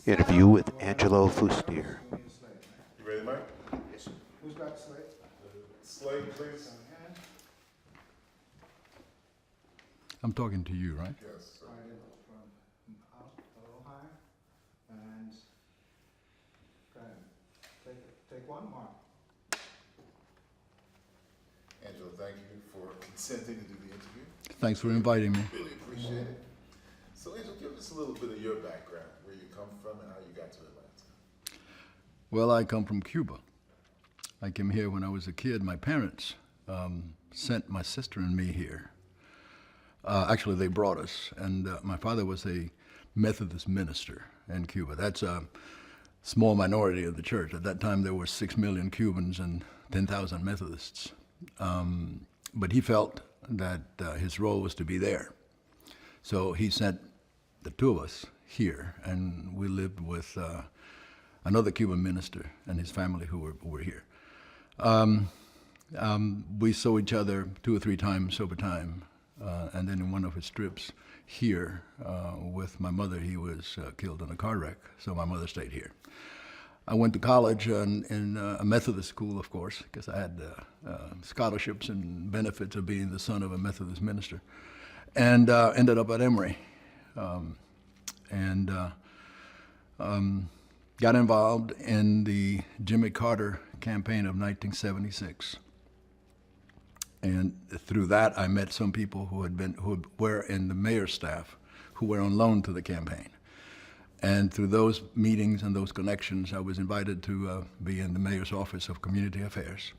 interview with Angelo Fuster. You ready, Mike? Yes. Who's got the slate? Slate, please. I'm talking to you, right? Yes, sir. From out a little higher, and go ahead. Take one, Mark. Angelo, thank you for consenting to do the interview. Thanks for inviting me. Really appreciate it. So, Angelo, give us a little bit of your background, where you come from and how you got to Atlanta. Well, I come from Cuba. I came here when I was a kid. My parents sent my sister and me here. Actually, they brought us, and my father was a Methodist minister in Cuba. That's a small minority of the church. At that time, there were 6 million Cubans and 10,000 Methodists. But he felt that his role was to be there. So he sent the two of us here, and we lived with another Cuban minister and his family who were here. We saw each other 2 or 3 times over time. And then in one of his trips here with my mother, he was killed in a car wreck, so my mother stayed here. I went to college in a Methodist school, of course, because I had scholarships and benefits of being the son of a Methodist minister, and ended up at Emory. Got involved in the Jimmy Carter campaign of 1976. And through that, I met some people who were in the mayor's staff, who were on loan to the campaign. And through those meetings and those connections, I was invited to be in the mayor's office of community affairs.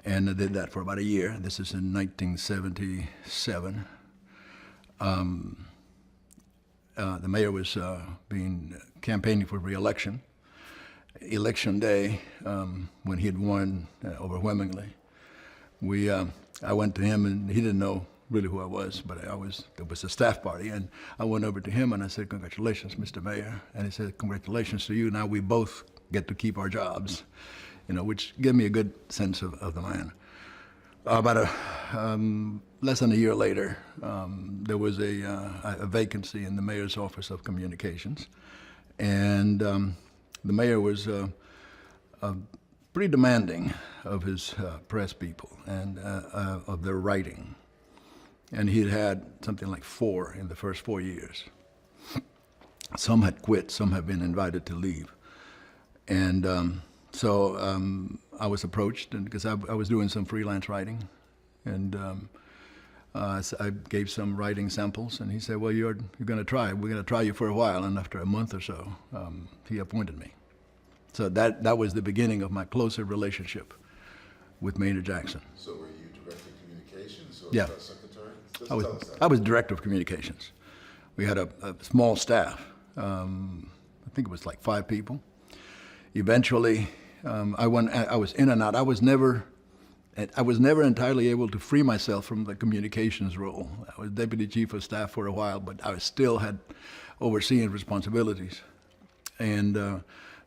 And I did that for about a year. This is in 1977. The mayor was campaigning for re-election. Election day, when he had won overwhelmingly, I went to him, and he didn't know really who I was, but it was a staff party, and I went over to him and I said, "Congratulations, Mr. Mayor." And he said, "Congratulations to you. Now we both get to keep our jobs," which gave me a good sense of the man. About less than a year later, there was a vacancy in the mayor's office of communications, and the mayor was pretty demanding of his press people and of their writing. And he'd had something like 4 in the first 4 years. Some had quit, some had been invited to leave. And so I was approached, and because I was doing some freelance writing, and I gave some writing samples, and he said, "Well, you're going to try. We're going to try you for a while." And after a month or so, he appointed me. So that was the beginning of my closer relationship with Maynard Jackson. So were you director of communications or Yeah. press secretary? I was director of communications. We had a small staff. I think it was like 5 people. Eventually, I was in and out. I was never entirely able to free myself from the communications role. I was deputy chief of staff for a while, but I still had overseeing responsibilities. And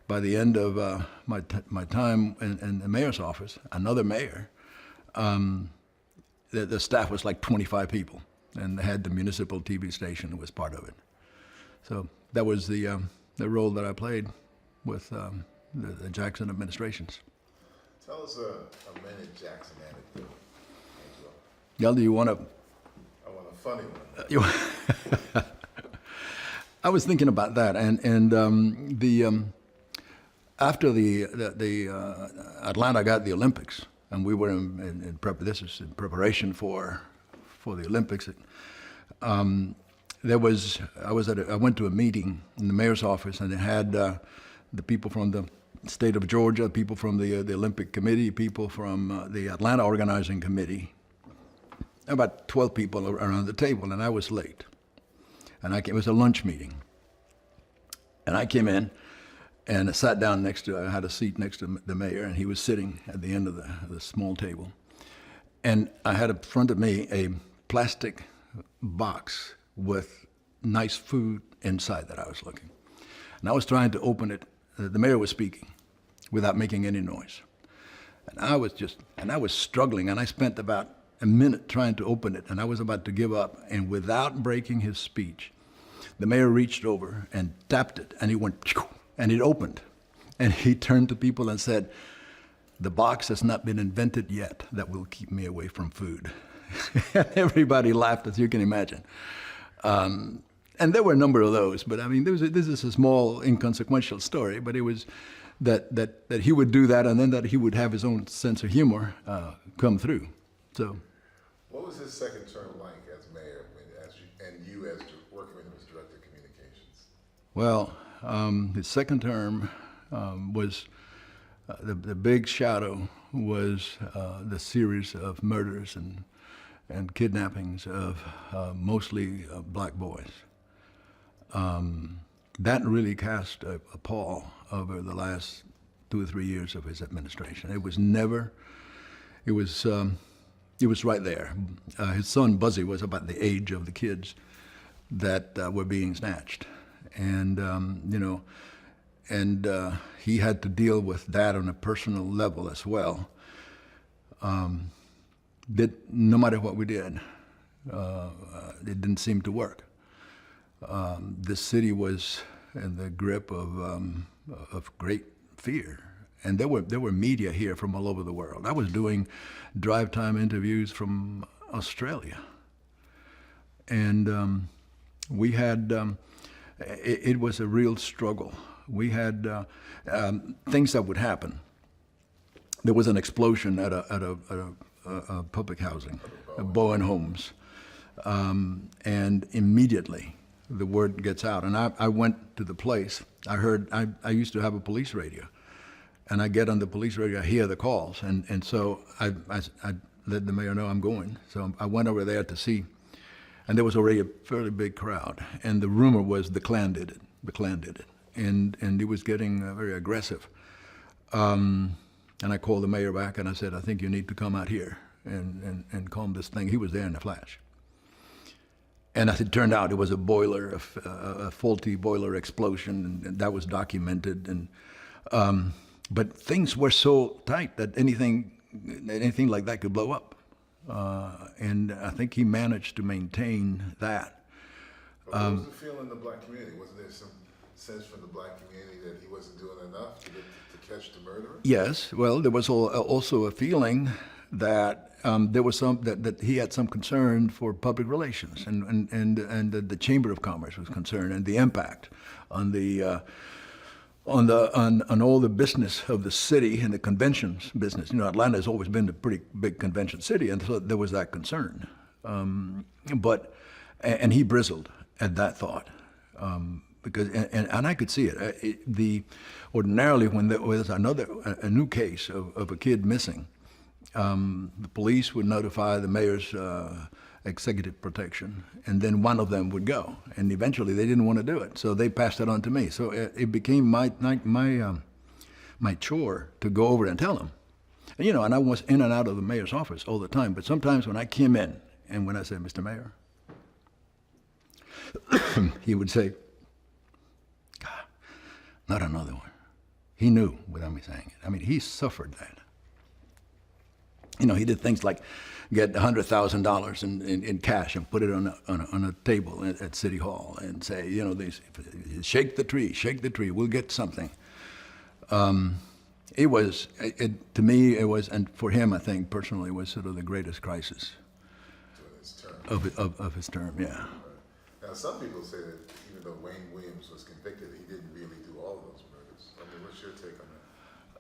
by the end of my time in the mayor's office, another mayor, the staff was like 25 people, and they had the municipal TV station that was part of it. So that was the role that I played with the Jackson administrations. Tell us a Maynard Jackson anecdote, Angelo. Yal, do you want to? I want a funny one. I was thinking about that, and after the Atlanta got the Olympics, and we were this is in preparation for the Olympics. I went to a meeting in the mayor's office, and it had the people from the state of Georgia, people from the Olympic Committee, people from the Atlanta Organizing Committee, about 12 people around the table, and I was late. And it was a lunch meeting. And I came in and I sat down I had a seat next to the mayor, and he was sitting at the end of the small table. And I had in front of me a plastic box with nice food inside that I was looking. And I was trying to open it. The mayor was speaking without making any noise. And I was struggling, and I spent about a minute trying to open it, and I was about to give up. And without breaking his speech, the mayor reached over and tapped it, and it went, phew, and it opened. And he turned to people and said, "The box has not been invented yet that will keep me away from food." Everybody laughed, as you can imagine. And there were a number of those, but I mean, this is a small, inconsequential story, but it was that he would do that, and then that he would have his own sense of humor come through. So, What was his second term like as mayor, and you as working with him as director of communications? well, his second term was the big shadow was the series of murders and kidnappings of mostly black boys. That really cast a pall over the last 2 or 3 years of his administration. It was right there. His son Buzzy was about the age of the kids that were being snatched, and he had to deal with that on a personal level as well. No matter what we did, it didn't seem to work. This city was in the grip of great fear, and there were media here from all over the world. I was doing drive-time interviews from Australia, and we had it was a real struggle. We had things that would happen. There was an explosion at a public housing, Bowen Homes, and immediately the word gets out. And I went to the place. I used to have a police radio, and I get on the police radio. I hear the calls, and so I let the mayor know I'm going. So I went over there to see, and there was already a fairly big crowd. And the rumor was the Klan did it. The Klan did it, and it was getting very aggressive. And I called the mayor back, and I said, "I think you need to come out here and calm this thing." He was there in a flash. And as it turned out, it was a faulty boiler explosion, and that was documented. And but things were so tight that anything like that could blow up. And I think he managed to maintain that. But what was the feeling in the black community? Wasn't there some sense from the black community that he wasn't doing enough to catch the murderer? Yes. Well, there was also a feeling that there was that he had some concern for public relations, and the Chamber of Commerce was concerned, and the impact on on all the business of the city and the conventions business. Atlanta has always been a pretty big convention city, and so there was that concern. And he bristled at that thought. Because I could see it. Ordinarily, when there was a new case of a kid missing, the police would notify the mayor's executive protection, and then one of them would go. And eventually, they didn't want to do it, so they passed it on to me. So it became my chore to go over and tell him. And I was in and out of the mayor's office all the time. But sometimes when I came in, and when I said, "Mr. Mayor," he would say, "God, not another one." He knew without me saying it. I mean, he suffered that. He did things like get $100,000 in cash and put it on a table at City Hall and say, shake the tree, we'll get something. To me, and for him, I think, personally, was sort of the greatest crisis of his term, yeah. Now, some people say that even though Wayne Williams was convicted, he didn't really do all of those murders. I mean, what's your take on that?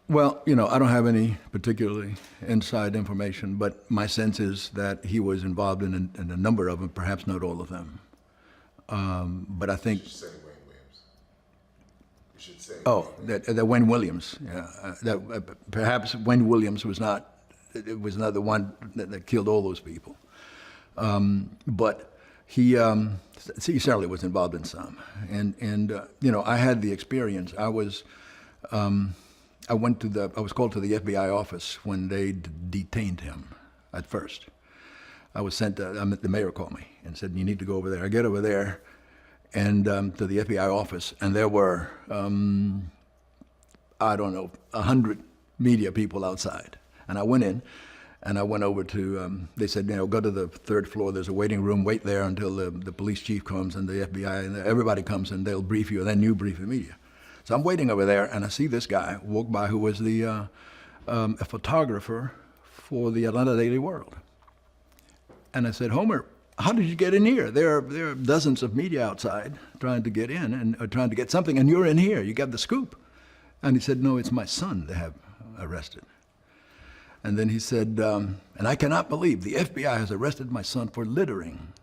Well, I don't have any particularly inside information, but my sense is that he was involved in a number of them, perhaps not all of them. But I think... You should say Wayne Williams. You should say... Oh, that Wayne Williams, yeah. Perhaps Wayne Williams was not the one that killed all those people. But he certainly was involved in some. And I had the experience. I was called to the FBI office when they detained him at first. I was sent, the mayor called me and said, "You need to go over there." I get over there and to the FBI office, and there were, 100 media people outside. And I went in, And I went over to, they said, go to the third floor. There's a waiting room. Wait there until the police chief comes and the FBI and everybody comes and they'll brief you, and then you brief the media. So I'm waiting over there, and I see this guy walk by who was a photographer for the Atlanta Daily World. And I said, Homer, how did you get in here? There are dozens of media outside trying to get in and trying to get something, and you're in here. You got the scoop. And he said, no, it's my son they have arrested. And then he said, and I cannot believe the FBI has arrested my son for littering.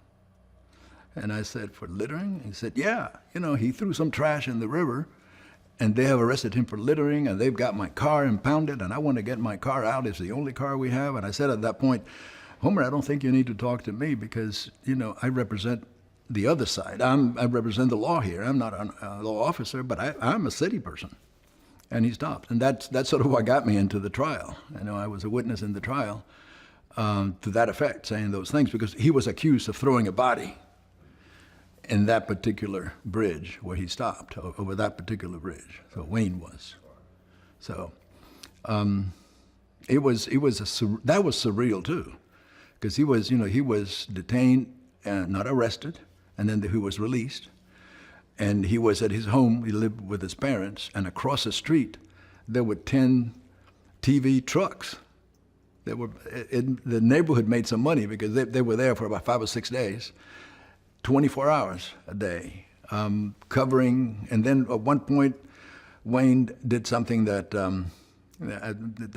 And I said, for littering? He said, yeah. He threw some trash in the river, and they have arrested him for littering, and they've got my car impounded, and I want to get my car out. It's the only car we have. And I said at that point, Homer, I don't think you need to talk to me because, I represent the other side. I represent the law here. I'm not a law officer, but I'm a city person. And he stopped. And that's sort of what got me into the trial. I was a witness in the trial to that effect, saying those things, because he was accused of throwing a body in that particular bridge where he stopped, over that particular bridge. So Wayne was. So that was surreal too, because he was detained and not arrested, and then he was released. And he was at his home. He lived with his parents, and across the street there were 10 TV trucks. The neighborhood made some money because they were there for about 5 or 6 days, 24 hours a day, covering. And then at one point, Wayne did something that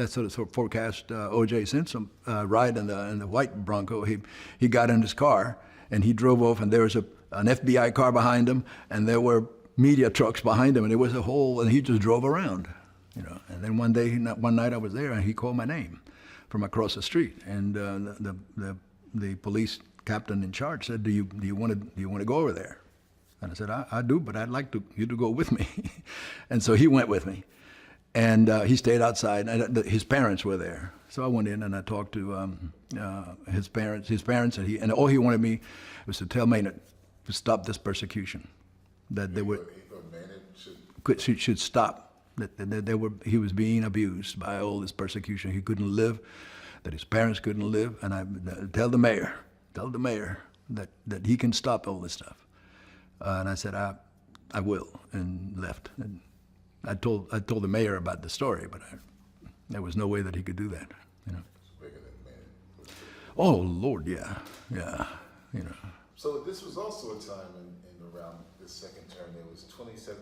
sort of forecast O.J. Simpson ride in the white Bronco. He got in his car and he drove off, and there was an FBI car behind him, and there were media trucks behind him, and it was a whole, and he just drove around, And then one night I was there, and he called my name from across the street, and the police captain in charge said, "Do you want to go over there?" And I said, "I do, but I'd like you to go with me." And so he went with me, and he stayed outside. And his parents were there, so I went in and I talked to his parents. And all he wanted me was to tell Maynard to stop this persecution, that they were should stop. That he was being abused by all this persecution. He couldn't live, that his parents couldn't live, and I tell the mayor that he can stop all this stuff. And I said, I will, and left. And I told the mayor about the story, but there was no way that he could do that. Oh Lord, yeah. So this was also a time in around the second term there was 27%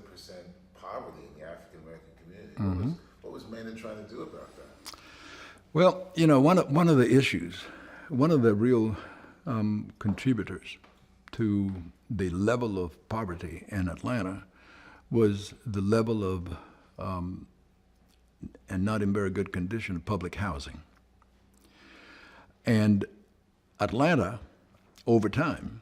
poverty in the African American community. Mm-hmm. What was Maynard trying to do about that? Well, one of the issues, one of the real contributors to the level of poverty in Atlanta was the level of, and not in very good condition, public housing. And Atlanta, over time,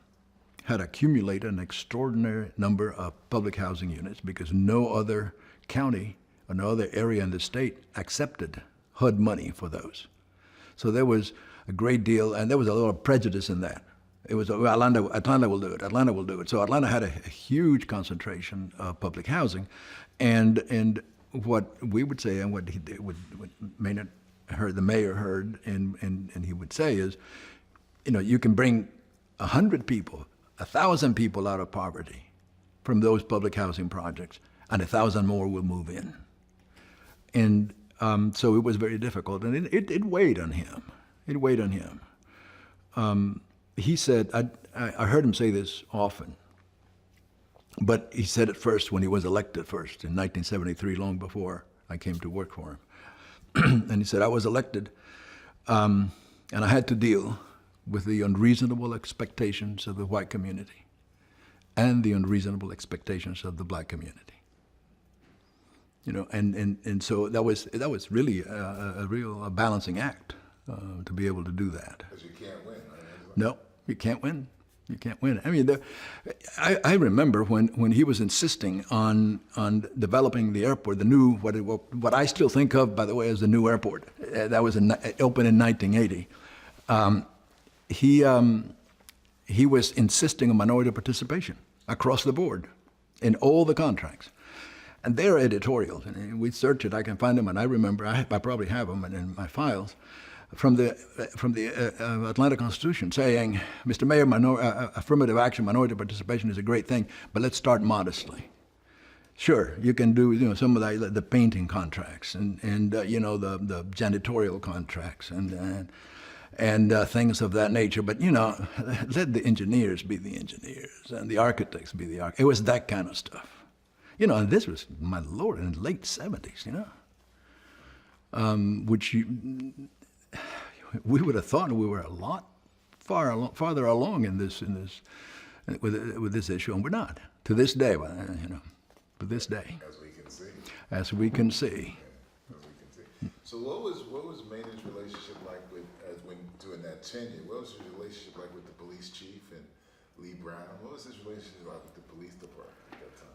had accumulated an extraordinary number of public housing units because no other county or no other area in the state accepted HUD money for those. So there was a great deal, and there was a lot of prejudice in that. It was, Atlanta will do it, Atlanta will do it. So Atlanta had a huge concentration of public housing, and what we would say, and what Maynard heard, the mayor heard, and he would say is, you can bring 100 people, 1,000 people out of poverty from those public housing projects, and 1,000 more will move in. And so it was very difficult, and it weighed on him. It weighed on him. He said, I heard him say this often, but he said it first when he was elected first in 1973, long before I came to work for him. And he said, I was elected, and I had to deal with the unreasonable expectations of the white community and the unreasonable expectations of the black community. And so that was really a real balancing act to be able to do that. Because you can't win, right? No, you can't win. You can't win. I mean, I remember when he was insisting on developing the airport, the new, what I still think of, by the way, as the new airport. That was opened in 1980. He was insisting on minority participation across the board in all the contracts. And they're editorials, and we search it, I can find them, and I remember, I probably have them in my files. from the Atlanta Constitution saying, Mr. Mayor, affirmative action, minority participation is a great thing, but let's start modestly. Sure, you can do some of the painting contracts and the janitorial contracts and things of that nature. But let the engineers be the engineers and the architects be the architects. It was that kind of stuff. And this was, my Lord, in the late 70s. Which we would have thought we were a lot farther along with this issue, and we're not to this day. To this day, as we can see. As we can see. Yeah, as we can see. So what was Maynard's relationship like with when during that tenure? What was his relationship like with the police chief and Lee Brown? What was his relationship like with the police department at that time?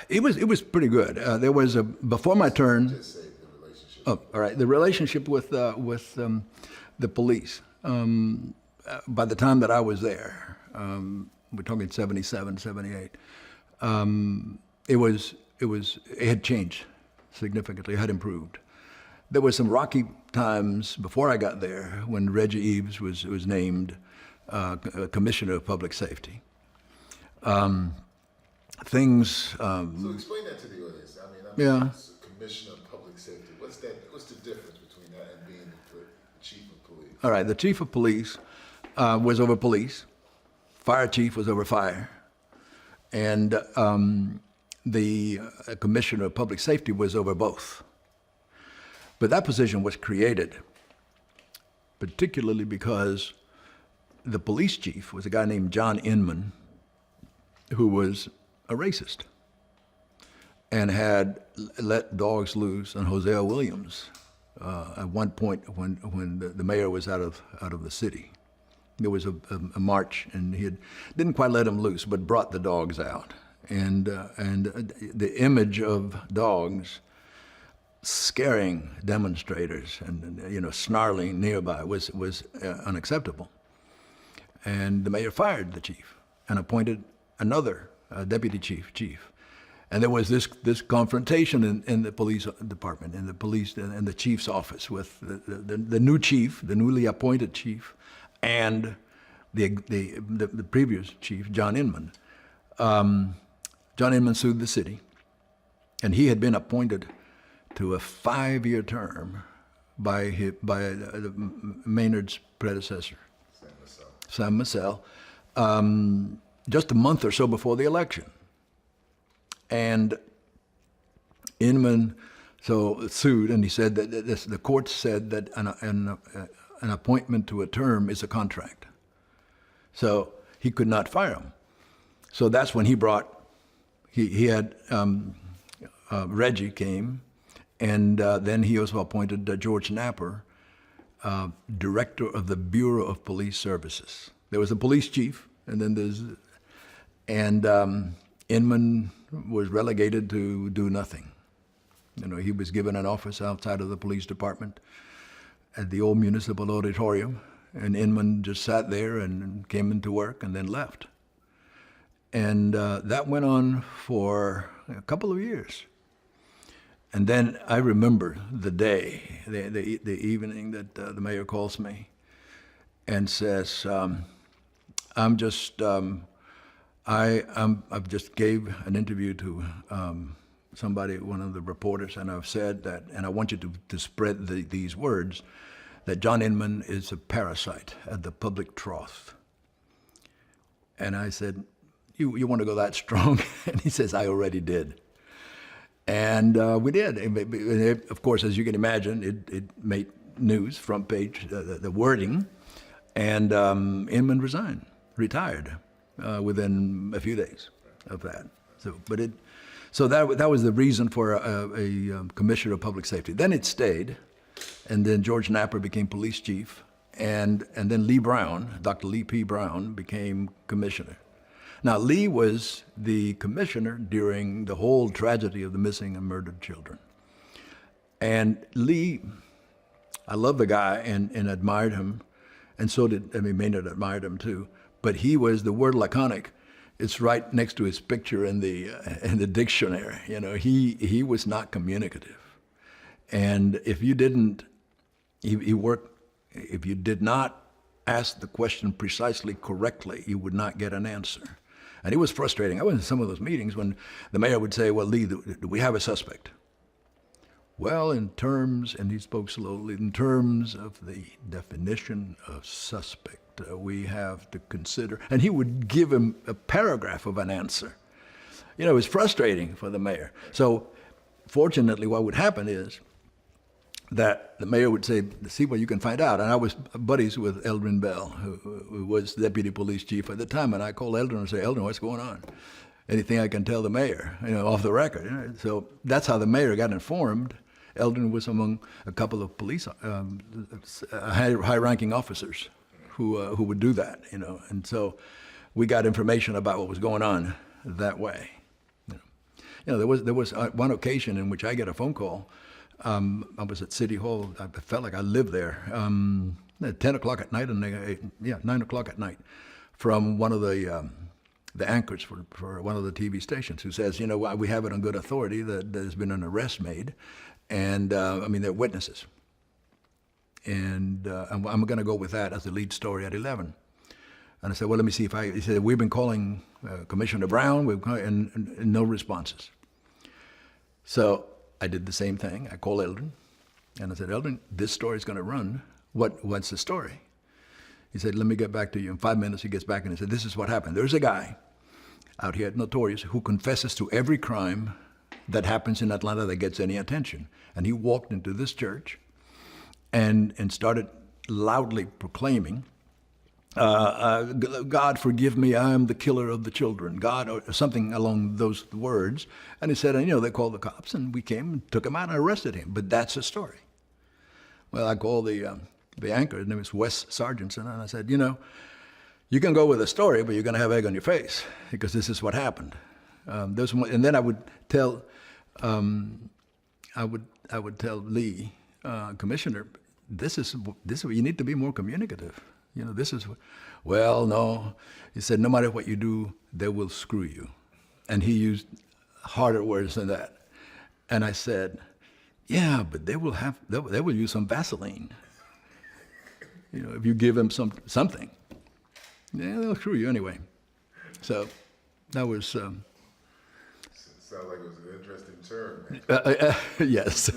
It was pretty good. There was before my turn. Just say the relationship. Oh, all right. The relationship with the police. By the time that I was there, we're talking 77, 78. It had changed significantly. It had improved. There were some rocky times before I got there when Reggie Eves was named Commissioner of Public Safety. Things. So explain that to the audience. Yeah. Commissioner of Public Safety. What's the difference between that and being the chief of police? All right. The chief of police was over police. Fire chief was over fire, and the Commissioner of Public Safety was over both. But that position was created particularly because the police chief was a guy named John Inman, who was a racist and had let dogs loose on Hosea Williams at one point when the mayor was out of the city. There was a march, and didn't quite let him loose, but brought the dogs out. And the image of dogs scaring demonstrators and snarling nearby was unacceptable. And the mayor fired the chief and appointed another deputy chief. And there was this confrontation in the police department, in the police and the chief's office with the new chief, the newly appointed chief, and the previous chief, John Inman. John Inman sued the city, and he had been appointed to a 5-year term by Maynard's predecessor, Sam Massell, just a month or so before the election. And Inman sued, and he said that the court said that an appointment to a term is a contract. So he could not fire him. So that's when he had Reggie came, and then he also appointed George Napper, director of the Bureau of Police Services. There was a police chief, and then Inman was relegated to do nothing. He was given an office outside of the police department at the old municipal auditorium, and Inman just sat there and came into work and then left. And that went on for a couple of years. And then I remember the day, the evening that the mayor calls me and says, I've just gave an interview to somebody, one of the reporters, and I've said that, and I want you to spread these words, that John Inman is a parasite at the public trough. And I said, you want to go that strong? And he says, I already did. And we did. Of course, as you can imagine, it made news, front page, the wording, and Inman retired within a few days of that. So that was the reason for a commissioner of public safety. Then it stayed, and then George Napper became police chief, and then Lee Brown, Dr. Lee P. Brown, became commissioner. Now, Lee was the commissioner during the whole tragedy of the missing and murdered children. And Lee, I love the guy and admired him, and so did, Maynard admired him too, but he was the word laconic. It's right next to his picture in the dictionary. He was not communicative. And if you didn't, he worked if you did not ask the question precisely correctly, you would not get an answer. And it was frustrating. I was in some of those meetings when the mayor would say, well, Lee, do we have a suspect? Well, in terms, and he spoke slowly, in terms of the definition of suspect, we have to consider, and he would give him a paragraph of an answer. You know, it was frustrating for the mayor. So fortunately, what would happen is that the mayor would say, see what you can find out. And I was buddies with Eldrin Bell, who was deputy police chief at the time. And I called Eldrin and say, Eldrin, what's going on? Anything I can tell the mayor, you know, off the record. You know? So that's how the mayor got informed. Eldrin was among a couple of police, high-ranking officers who would do that, you know. And so we got information about what was going on that way. You know, there was one occasion in which I get a phone call. I was at City Hall. I felt like I lived there. At 10 o'clock at night, 9 o'clock at night, from one of the anchors for one of the TV stations, who says, you know, we have it on good authority that there's been an arrest made, and I mean, they're witnesses. And I'm going to go with that as the lead story at 11. And I said, well, let me see if he said, we've been calling Commissioner Brown, and no responses. So I did the same thing. I called Eldrin, and I said, Eldrin, this story's going to run. What's the story? He said, let me get back to you. In 5 minutes, he gets back and he said, this is what happened. There's a guy out here at Notorious who confesses to every crime that happens in Atlanta that gets any attention. And he walked into this church and started loudly proclaiming, God forgive me, I am the killer of the children, God, or something along those words. And he said, and, you know, they called the cops, and we came and took him out and arrested him. But that's the story. Well, I called the anchor, his name is Wes Sargentson, and I said, you know, you can go with a story, but you're going to have egg on your face, because this is what happened. And then I would tell, I would tell Lee, Commissioner, this is you need to be more communicative. You know, this is, well, no. He said, no matter what you do, they will screw you. And he used harder words than that. And I said, yeah, but they will use some Vaseline. You know, if you give them something, yeah, they'll screw you anyway. So that was. Sounds like it was an interesting term. Yes.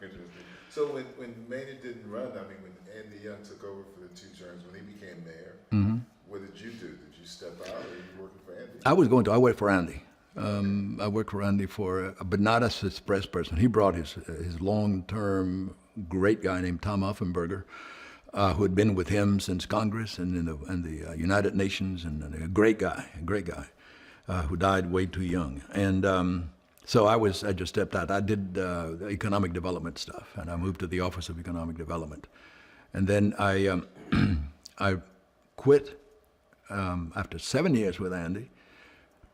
Interesting. So when Maynard didn't run, I mean, when Andy Young took over for the 2 terms, when he became mayor, what did you do? Did you step out, or were you working for Andy? I worked for Andy. I worked for Andy but not as his press person. He brought his long-term great guy named Tom Offenberger, who had been with him since Congress and in the United Nations, and a great guy, who died way too young. And so I just stepped out. I did the economic development stuff, and I moved to the Office of Economic Development. And then I quit after 7 years with Andy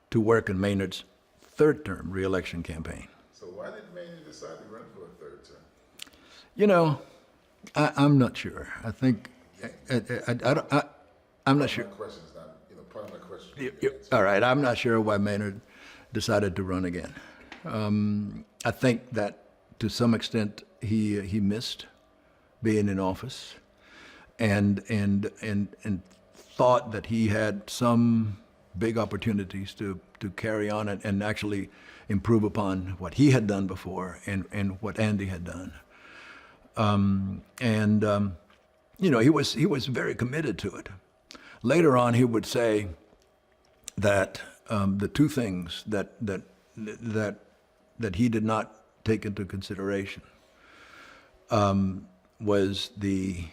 to work in Maynard's 3rd term re-election campaign. So why did Maynard decide to run for a 3rd term? You know, I'm not sure. I think I'm not sure. Part of my question is not, All right, I'm not sure why Maynard decided to run again. I think that to some extent he missed being in office, and thought that he had some big opportunities to carry on and actually improve upon what he had done before and what Andy had done. You know, he was very committed to it. Later on, he would say that the 2 things that he did not take into consideration was the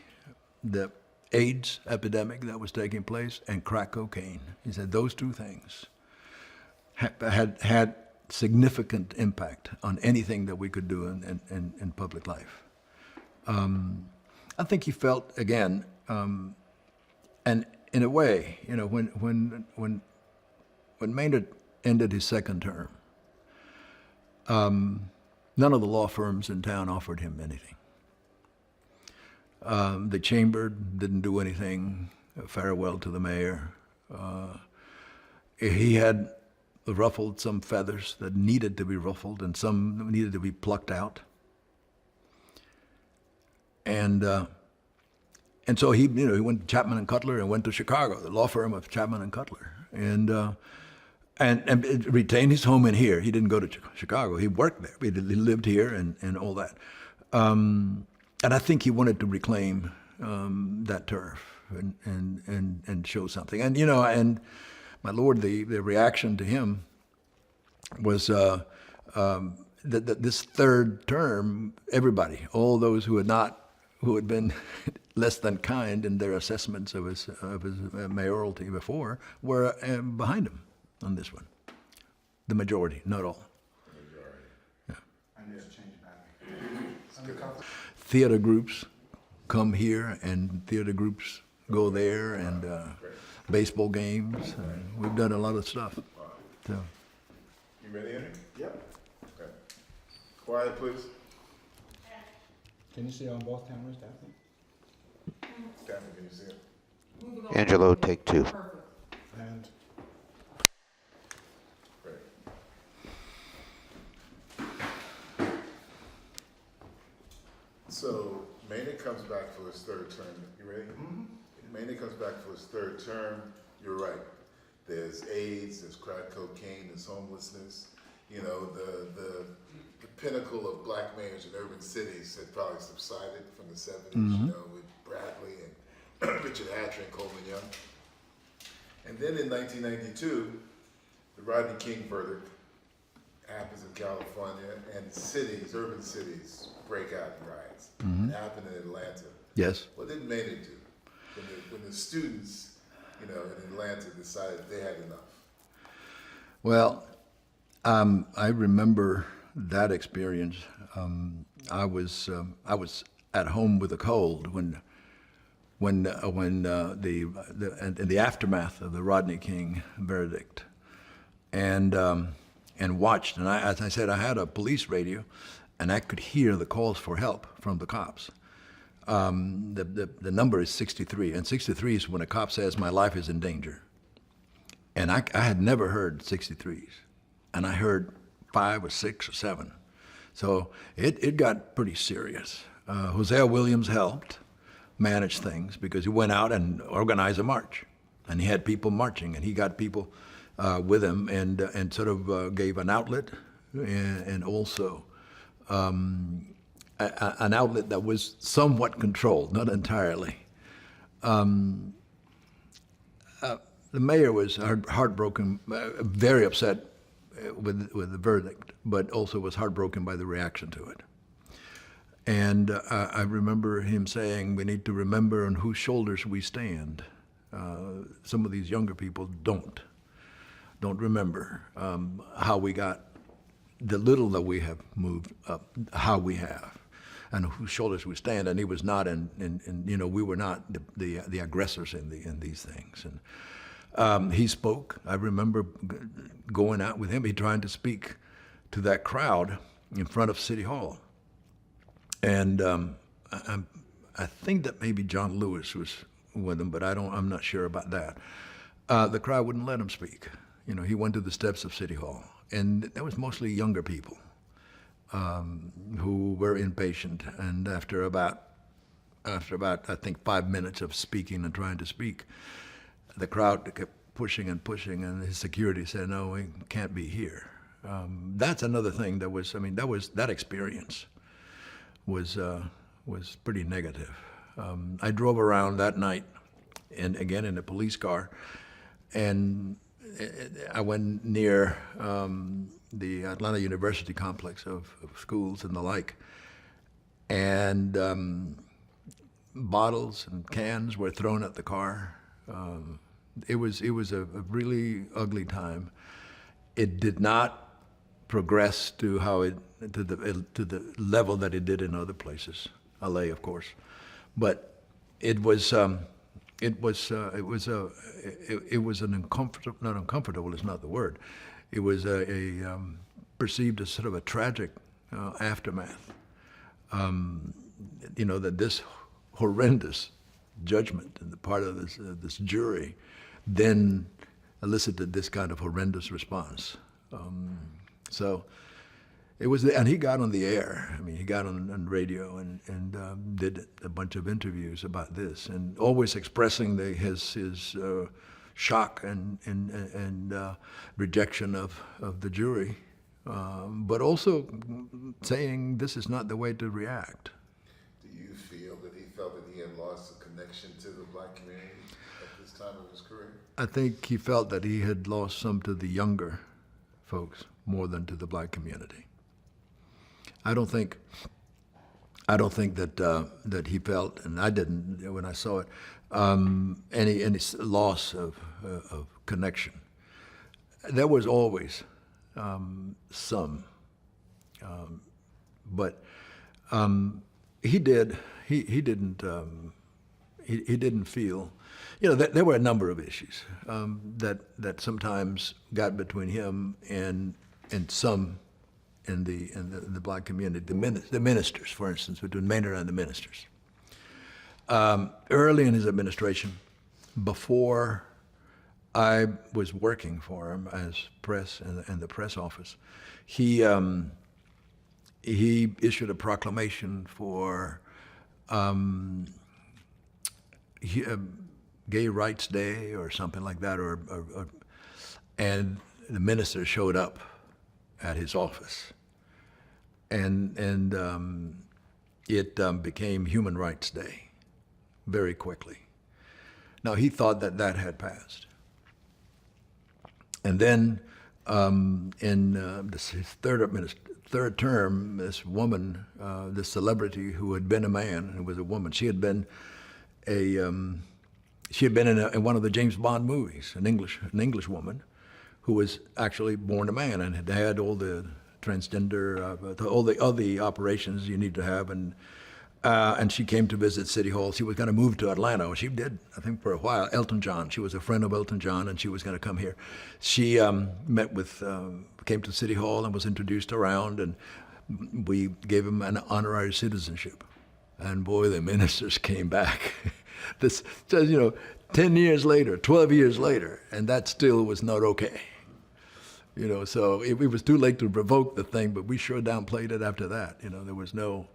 AIDS epidemic that was taking place and crack cocaine. He said those 2 things had significant impact on anything that we could do in public life. I think he felt, again, and in a way, you know, when Maynard ended his 2nd term, none of the law firms in town offered him anything. The chamber didn't do anything, farewell to the mayor. He had ruffled some feathers that needed to be ruffled, and some needed to be plucked out. And And so he went to Chapman and Cutler and went to Chicago, the law firm of Chapman and Cutler, and retained his home in here. He didn't go to Chicago. He worked there. He lived here and all that. And I think he wanted to reclaim that turf and show something. And and my Lord, the reaction to him was that this third term, everybody, all those who had been less than kind in their assessments of his mayoralty before, were behind him on this one. The majority, not all. Yeah. And there's a change back. Theater groups come here, and theater groups go there, and baseball games. We've done a lot of stuff. So. You ready, Henry? Yep. Okay. Quiet, please. Can you see on both cameras, Daphne? Daphne, can you see it? Angelo, take two. And Great. So Maynard comes back for his third term. You ready? Mm-hmm. Maynard comes back for his third term. You're right. There's AIDS, there's crack cocaine, there's homelessness. You know, the pinnacle of black mayors in urban cities had probably subsided from the 70s, you know, with Bradley and Richard Hatcher and Coleman Young. And then in 1992, the Rodney King verdict happens in California, and cities, urban cities, break out in riots. It happened in Atlanta. Yes. What did Maynard do when the students, in Atlanta decided they had enough? Well, I remember that experience. I was at home with a cold when in the aftermath of the Rodney King verdict, and watched. And as I said, I had a police radio, and I could hear the calls for help from the cops. The number is 63, and 63 is when a cop says, "My life is in danger." And I had never heard 63s, and I heard 5 or 6 or 7. So it got pretty serious. Hosea Williams helped manage things because he went out and organized a march, and he had people marching, and he got people with him, and sort of gave an outlet, and also an outlet that was somewhat controlled, not entirely. The mayor was heartbroken, very upset with the verdict, but also was heartbroken by the reaction to it. And I remember him saying, "We need to remember on whose shoulders we stand." Some of these younger people don't remember how we got the little that we have moved up, how we have, and on whose shoulders we stand. And he was not, we were not the aggressors in these things. And he spoke. I remember going out with him. He trying to speak to that crowd in front of City Hall. And I think that maybe John Lewis was with him, but I'm not sure about that. The crowd wouldn't let him speak. He went to the steps of City Hall, and that was mostly younger people who were impatient. And after about I think 5 minutes of speaking and trying to speak, the crowd kept pushing and pushing, and his security said, "No, we can't be here." That's another thing that experience was pretty negative. I drove around that night, and again in a police car, and I went near the Atlanta University complex of schools and the like, and bottles and cans were thrown at the car. It was a really ugly time. It did not progress to to the level that it did in other places, LA, of course, but it was an uncomfortable, not uncomfortable is not the word. It was perceived as sort of a tragic aftermath. That this horrendous judgment on the part of this jury then elicited this kind of horrendous response. So It was, and he got on the air. I mean, he got on radio and did a bunch of interviews about this, and always expressing his shock and rejection of the jury, but also saying this is not the way to react. Do you feel that he felt that he had lost a connection to the black community at this time of his career? I think he felt that he had lost some to the younger folks more than to the black community. I don't think that he felt, and I didn't when I saw it, any loss of connection. There was always some, but he didn't feel. You know, there were a number of issues that sometimes got between him and some in the black community. The ministers, for instance, between Maynard and the ministers. Early in his administration, before I was working for him as press in the press office, he issued a proclamation for Gay Rights Day or something like that, and the minister showed up at his office, and it became Human Rights Day very quickly. Now, he thought that had passed. And then in his third term, this woman, this celebrity who had been a man and was a woman, she had been in one of the James Bond movies, an English woman who was actually born a man and had had all the transgender, all the operations you need to have, and she came to visit City Hall. She was going to move to Atlanta. She did, I think, for a while. Elton John. She was a friend of Elton John, and she was going to come here. She came to City Hall and was introduced around, and we gave him an honorary citizenship. And boy, the ministers came back. 10 years later, 12 years later, and that still was not okay. So it was too late to revoke the thing, but we sure downplayed it after that. There was no.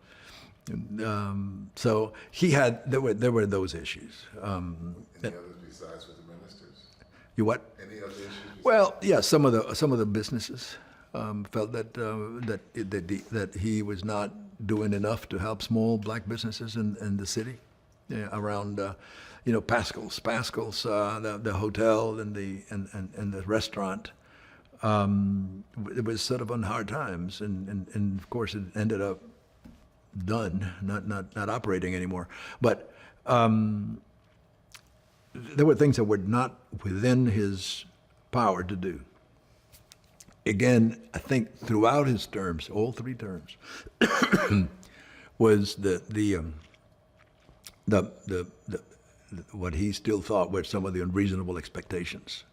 So there were those issues. Any others besides with the ministers? You what? Any other issues? Well, yeah, some of the businesses felt that he was not doing enough to help small black businesses in the city, around Pascal's, the hotel and the restaurant. It was sort of on hard times, and of course it ended up done, not operating anymore. But there were things that were not within his power to do. Again, I think throughout his terms, all 3 terms, was what he still thought were some of the unreasonable expectations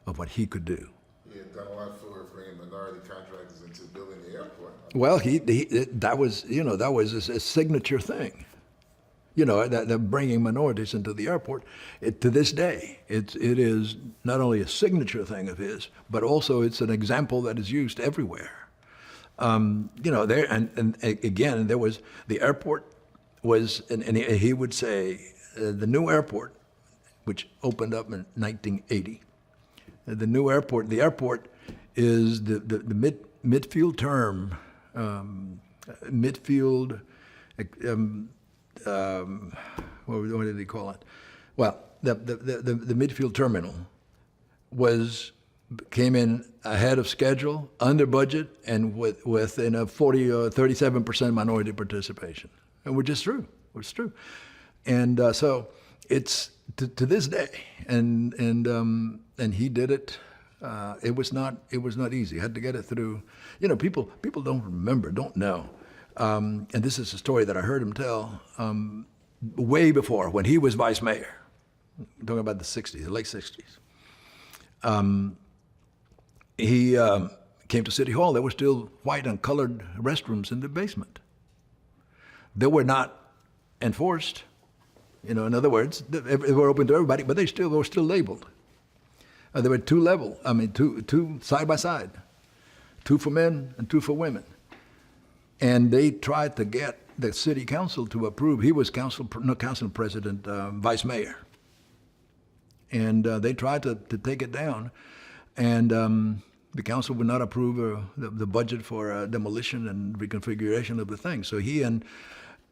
of what he could do. He had done a lot for bringing minority contractors into building the airport. Well, that was a signature thing. That bringing minorities into the airport. To this day, it is not only a signature thing of his, but also it's an example that is used everywhere. There and again, there was the airport was, and he would say the new airport, which opened up in 1980. The new airport. The airport is the midfield term. Midfield. What did he call it? Well, the midfield terminal came in ahead of schedule, under budget, and within a 40 or 37% minority participation, and which is true. It's true, and so it's to this day, and he did it. It was not easy. Had to get it through. People don't know. And this is a story that I heard him tell way before, when he was vice mayor. I'm talking about the 60s, the late 60s. He came to City Hall. There were still white and colored restrooms in the basement. They were not enforced. In other words, they were open to everybody, but they were still labeled. There were two side by side. 2 for men and 2 for women. And they tried to get the city council to approve. He was council president, vice mayor. And they tried to take it down. And the council would not approve the budget for demolition and reconfiguration of the thing. So he and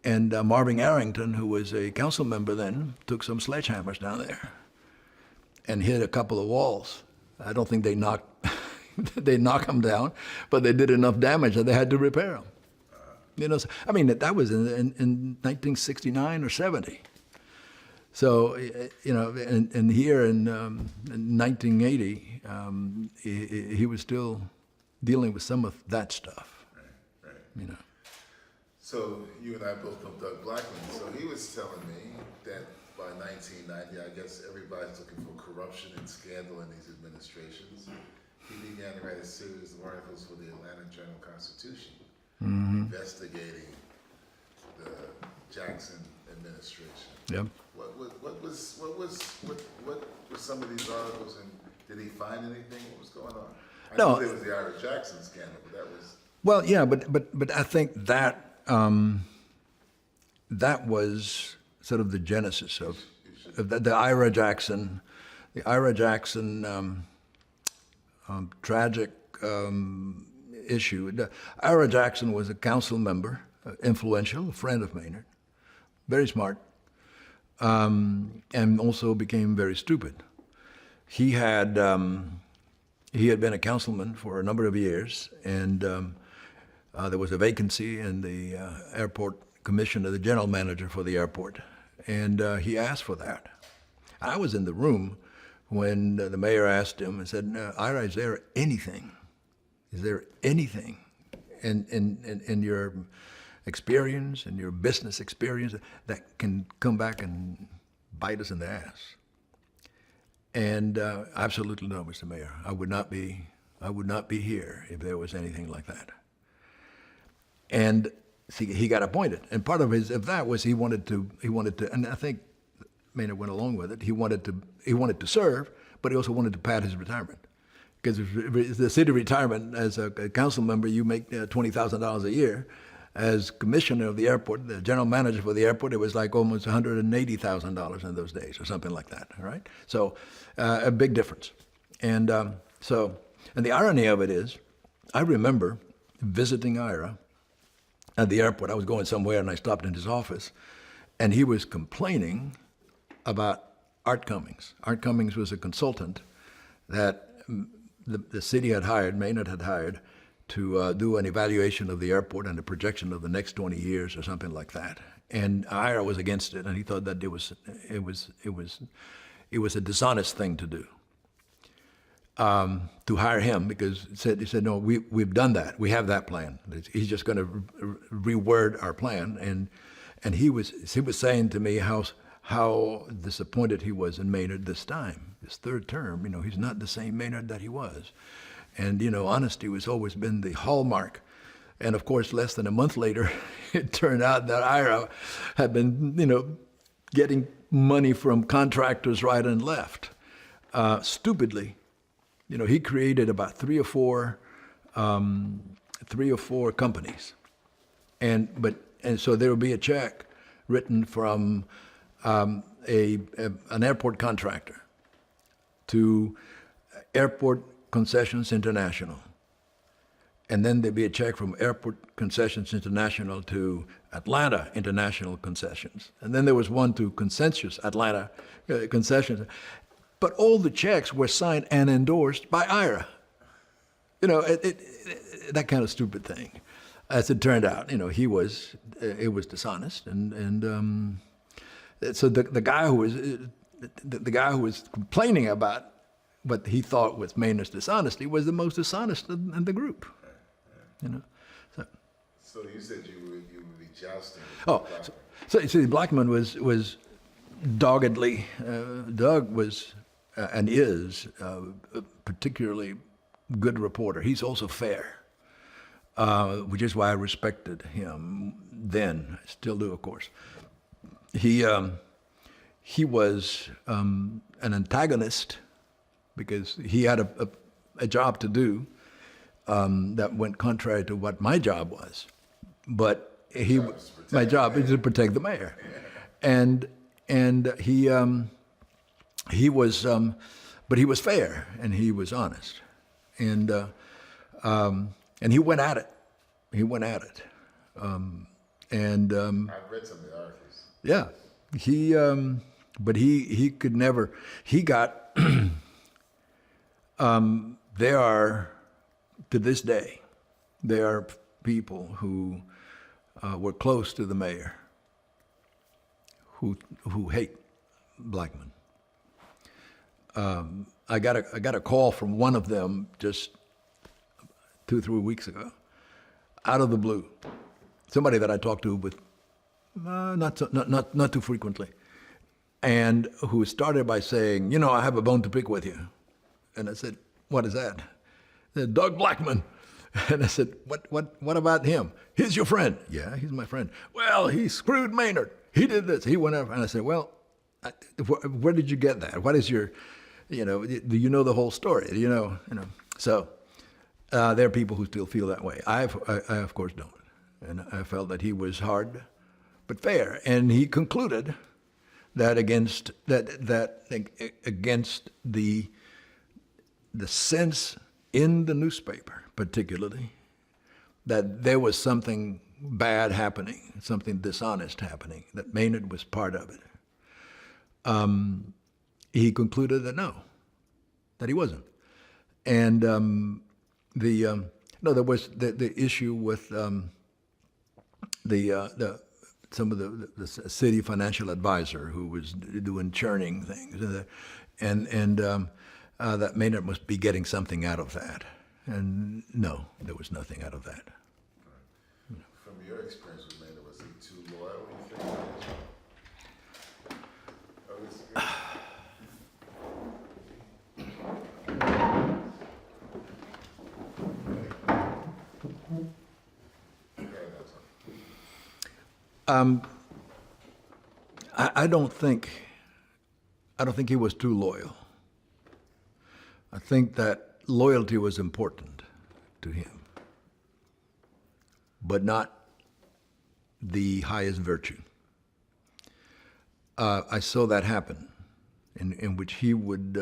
Marvin Arrington, who was a council member then, took some sledgehammers down there and hit a couple of walls. I don't think they knocked them down, but they did enough damage that they had to repair them. I mean, that was in 1969 or 70. So, and here in 1980, he was still dealing with some of that stuff. Right. So you and I both know Doug Blackman. So he was telling me that by 1990, I guess everybody's looking for corruption and scandal in these administrations. He began to write a series of articles for the Atlanta Journal-Constitution, investigating the Jackson administration. Yep. What were some of these articles, and did he find anything? What was going on? I know there was the Ira Jackson scandal, but that was. Well, yeah, but I think that that was sort of the genesis of the Ira Jackson, tragic issue. Ira Jackson was a council member, influential, a friend of Maynard, very smart, and also became very stupid. He had been a councilman for a number of years, and there was a vacancy in the airport commissioner, the general manager for the airport, and he asked for that. I was in the room when the mayor asked him and said, Ira, is there anything in your experience and your business experience that can come back and bite us in the ass? And absolutely no, Mr. Mayor. I would not be here if there was anything like that. And see, he got appointed, and part of that was he wanted to, and I think Maynard went along with it. He wanted to serve, but he also wanted to pad his retirement, because the city retirement as a council member, you make $20,000 a year. As commissioner of the airport, the general manager for the airport, it was like almost $180,000 in those days, or something like that. All right, so a big difference. And and the irony of it is, I remember visiting Ira at the airport. I was going somewhere, and I stopped in his office, and he was complaining about Art Cummings. Art Cummings was a consultant that the city had hired, Maynard had hired, to do an evaluation of the airport and a projection of the next 20 years or something like that. And Ira was against it, and he thought that it was a dishonest thing to do, to hire him, because he said no, we've done that, we have that plan. He's just going to reword our plan, and he was saying to me how disappointed he was in Maynard this time, this third term. He's not the same Maynard that he was. And, honesty has always been the hallmark. And, of course, less than a month later, it turned out that Ira had been, getting money from contractors right and left. Stupidly, he created about three or four companies. And so there would be a check written from an airport contractor to Airport Concessions International. And then there'd be a check from Airport Concessions International to Atlanta International Concessions. And then there was one to Consensus Atlanta Concessions. But all the checks were signed and endorsed by Ira. That kind of stupid thing. As it turned out, it was dishonest. And so the guy who was complaining about what he thought was Maynard's dishonesty was the most dishonest in the group. So you said you would be jousting. So Blackman was doggedly. Doug was and is a particularly good reporter. He's also fair, which is why I respected him then. I still do, of course. He was an antagonist, because he had a job to do, that went contrary to what my job was. But job is to protect my the job is to protect the mayor, and he was, but he was fair and he was honest, and he went at it. He went at it, and I've read some of the articles. yeah, but he could never. He got. There are, to this day, there are people who were close to the mayor who hate Blackman. I got a call from one of them just 2-3 weeks ago, out of the blue. Somebody that I talked to with not too frequently, and who started by saying, "You know, I have a bone to pick with you." And I said, "What is that?" He said, "Doug Blackman." And I said, "What about him? He's your friend." "Yeah, he's my friend." "Well, he screwed Maynard. He did this. He went up." And I said, "Well, where did you get that? What is your, do you know the whole story? Do you know?" So there are people who still feel that way. I of course don't. And I felt that he was hard, but fair. And he concluded that against the sense in the newspaper, particularly, that there was something bad happening, something dishonest happening, that Maynard was part of it. He concluded that no, that he wasn't. And there was the issue with some of the city financial advisor who was doing churning things, and that Maynard must be getting something out of that. And no, there was nothing out of that. From your experience with Maynard, was he too loyal, you think? I don't think he was too loyal. I think that loyalty was important to him, but not the highest virtue. I saw that happen, in which he would,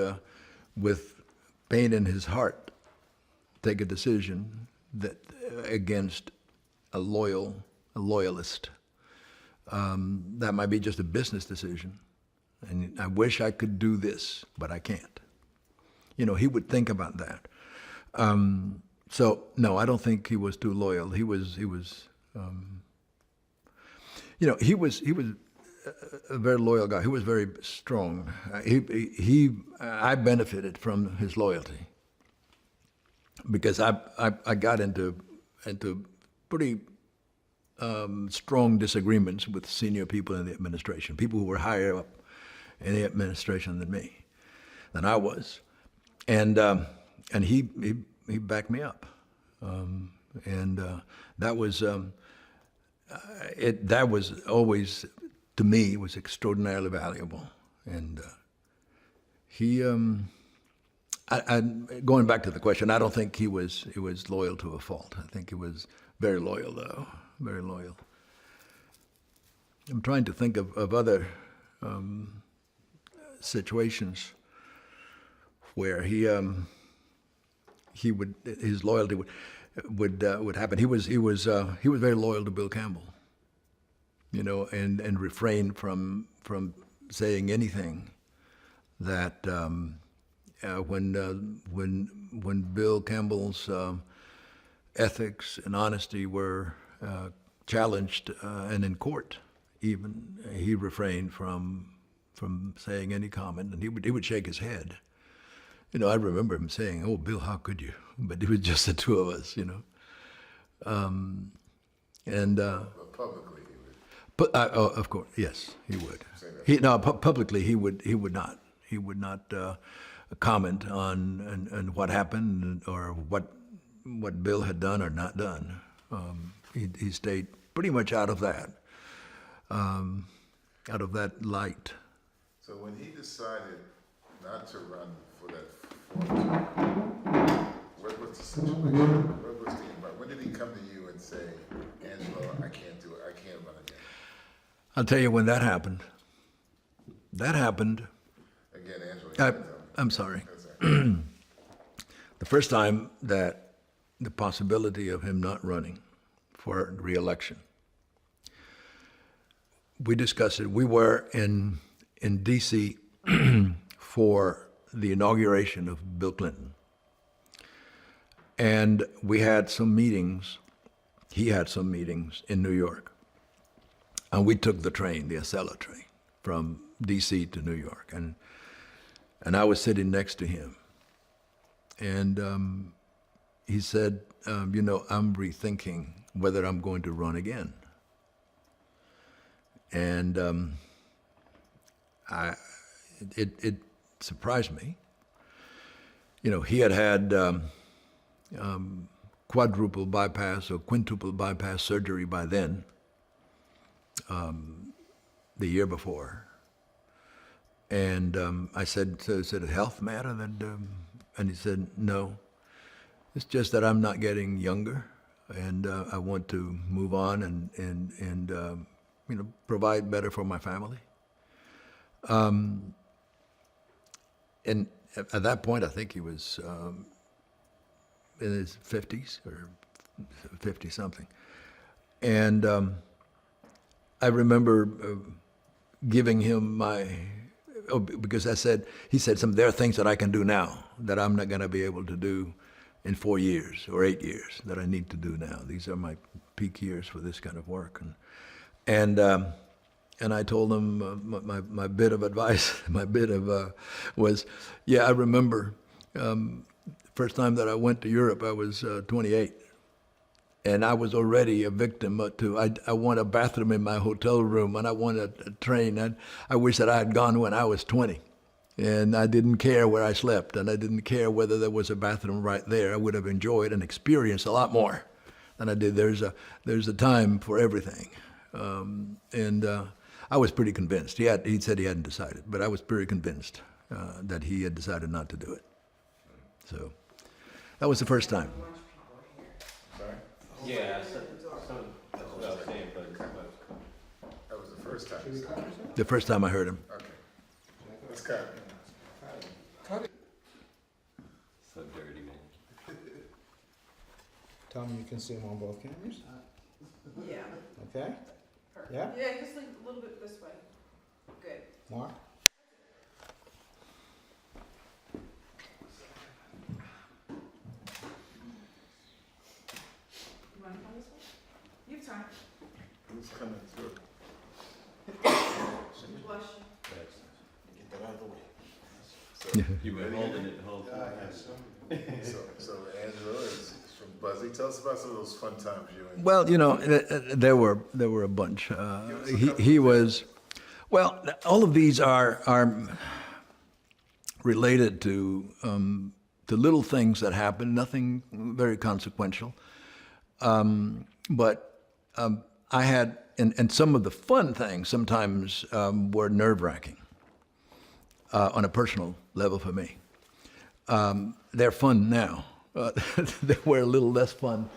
with pain in his heart, take a decision that against a loyalist. That might be just a business decision, and I wish I could do this, but I can't. He would think about that. So no, I don't think he was too loyal. He was a very loyal guy. He was very strong. I benefited from his loyalty because I got into pretty strong disagreements with senior people in the administration, people who were higher up in the administration than I was, and he backed me up, and that was always, to me, was extraordinarily valuable, and going back to the question, I don't think he was loyal to a fault. I think he was very loyal, though. Very loyal. I'm trying to think of other situations where his loyalty would happen. He was very loyal to Bill Campbell, and refrained from saying anything that when Bill Campbell's ethics and honesty were challenged, and in court even, he refrained from saying any comment, and he would shake his head. I remember him saying, "Oh, Bill, how could you?" But it was just the two of us, And But publicly he would. but of course, yes, he would. Publicly he would not. He would not comment on what happened or what Bill had done or not done. He stayed pretty much out of that light. So when he decided not to run for that fourth term, what was the What was Stephen Barr? When did he come to you and say, Angelo, I can't do it. I can't run again? I'll tell you when that happened. That happened. Again, Angelo, you gotta tell me. I'm sorry. That's all right. The first time that the possibility of him not running for re-election, we discussed it. We were in D.C. for the inauguration of Bill Clinton. And we had some meetings, he had some meetings in New York. And we took the train, the Acela train, from D.C. to New York. And I was sitting next to him. And he said, I'm rethinking whether I'm going to run again. And it surprised me. He had quadruple bypass or quintuple bypass surgery by then, the year before. And I said, so is it a health matter? And he said, no, it's just that I'm not getting younger, and I want to move on and provide better for my family. And at that point, I think he was in his 50s or 50-something. And I remember giving him because he said, there are things that I can do now that I'm not going to be able to do in 4 years or 8 years that I need to do now. These are my peak years for this kind of work. And I told him my bit of advice, was, I remember first time that I went to Europe, I was 28. And I was already a victim I want a bathroom in my hotel room, and I want a train. I wish that I had gone when I was 20. And I didn't care where I slept, and I didn't care whether there was a bathroom right there. I would have enjoyed and experienced a lot more than I did. There's a time for everything. I was pretty convinced. He said he hadn't decided, but I was pretty convinced that he had decided not to do it. So that was the first time. Sorry? Yeah, that's what I was saying, but That was the first time you said it. The first time I heard him. Okay. Let's cut it. so dirty, man. Tell me you can see them on both cameras? Yeah. Okay? Yeah? Yeah, just like a little bit this way. Good. Mark? You want to come this way? You have time. Who's coming through? Bless you. Get that out of the way. So, You've been holding it the whole time. so Angelo is from Buzzy. Tell us about some of those fun times you and Well, there were a bunch. He was, well, all of these are related to little things that happen, nothing very consequential. But I had, and some of the fun things sometimes were nerve-wracking on a personal level for me. They're fun now. They were a little less fun.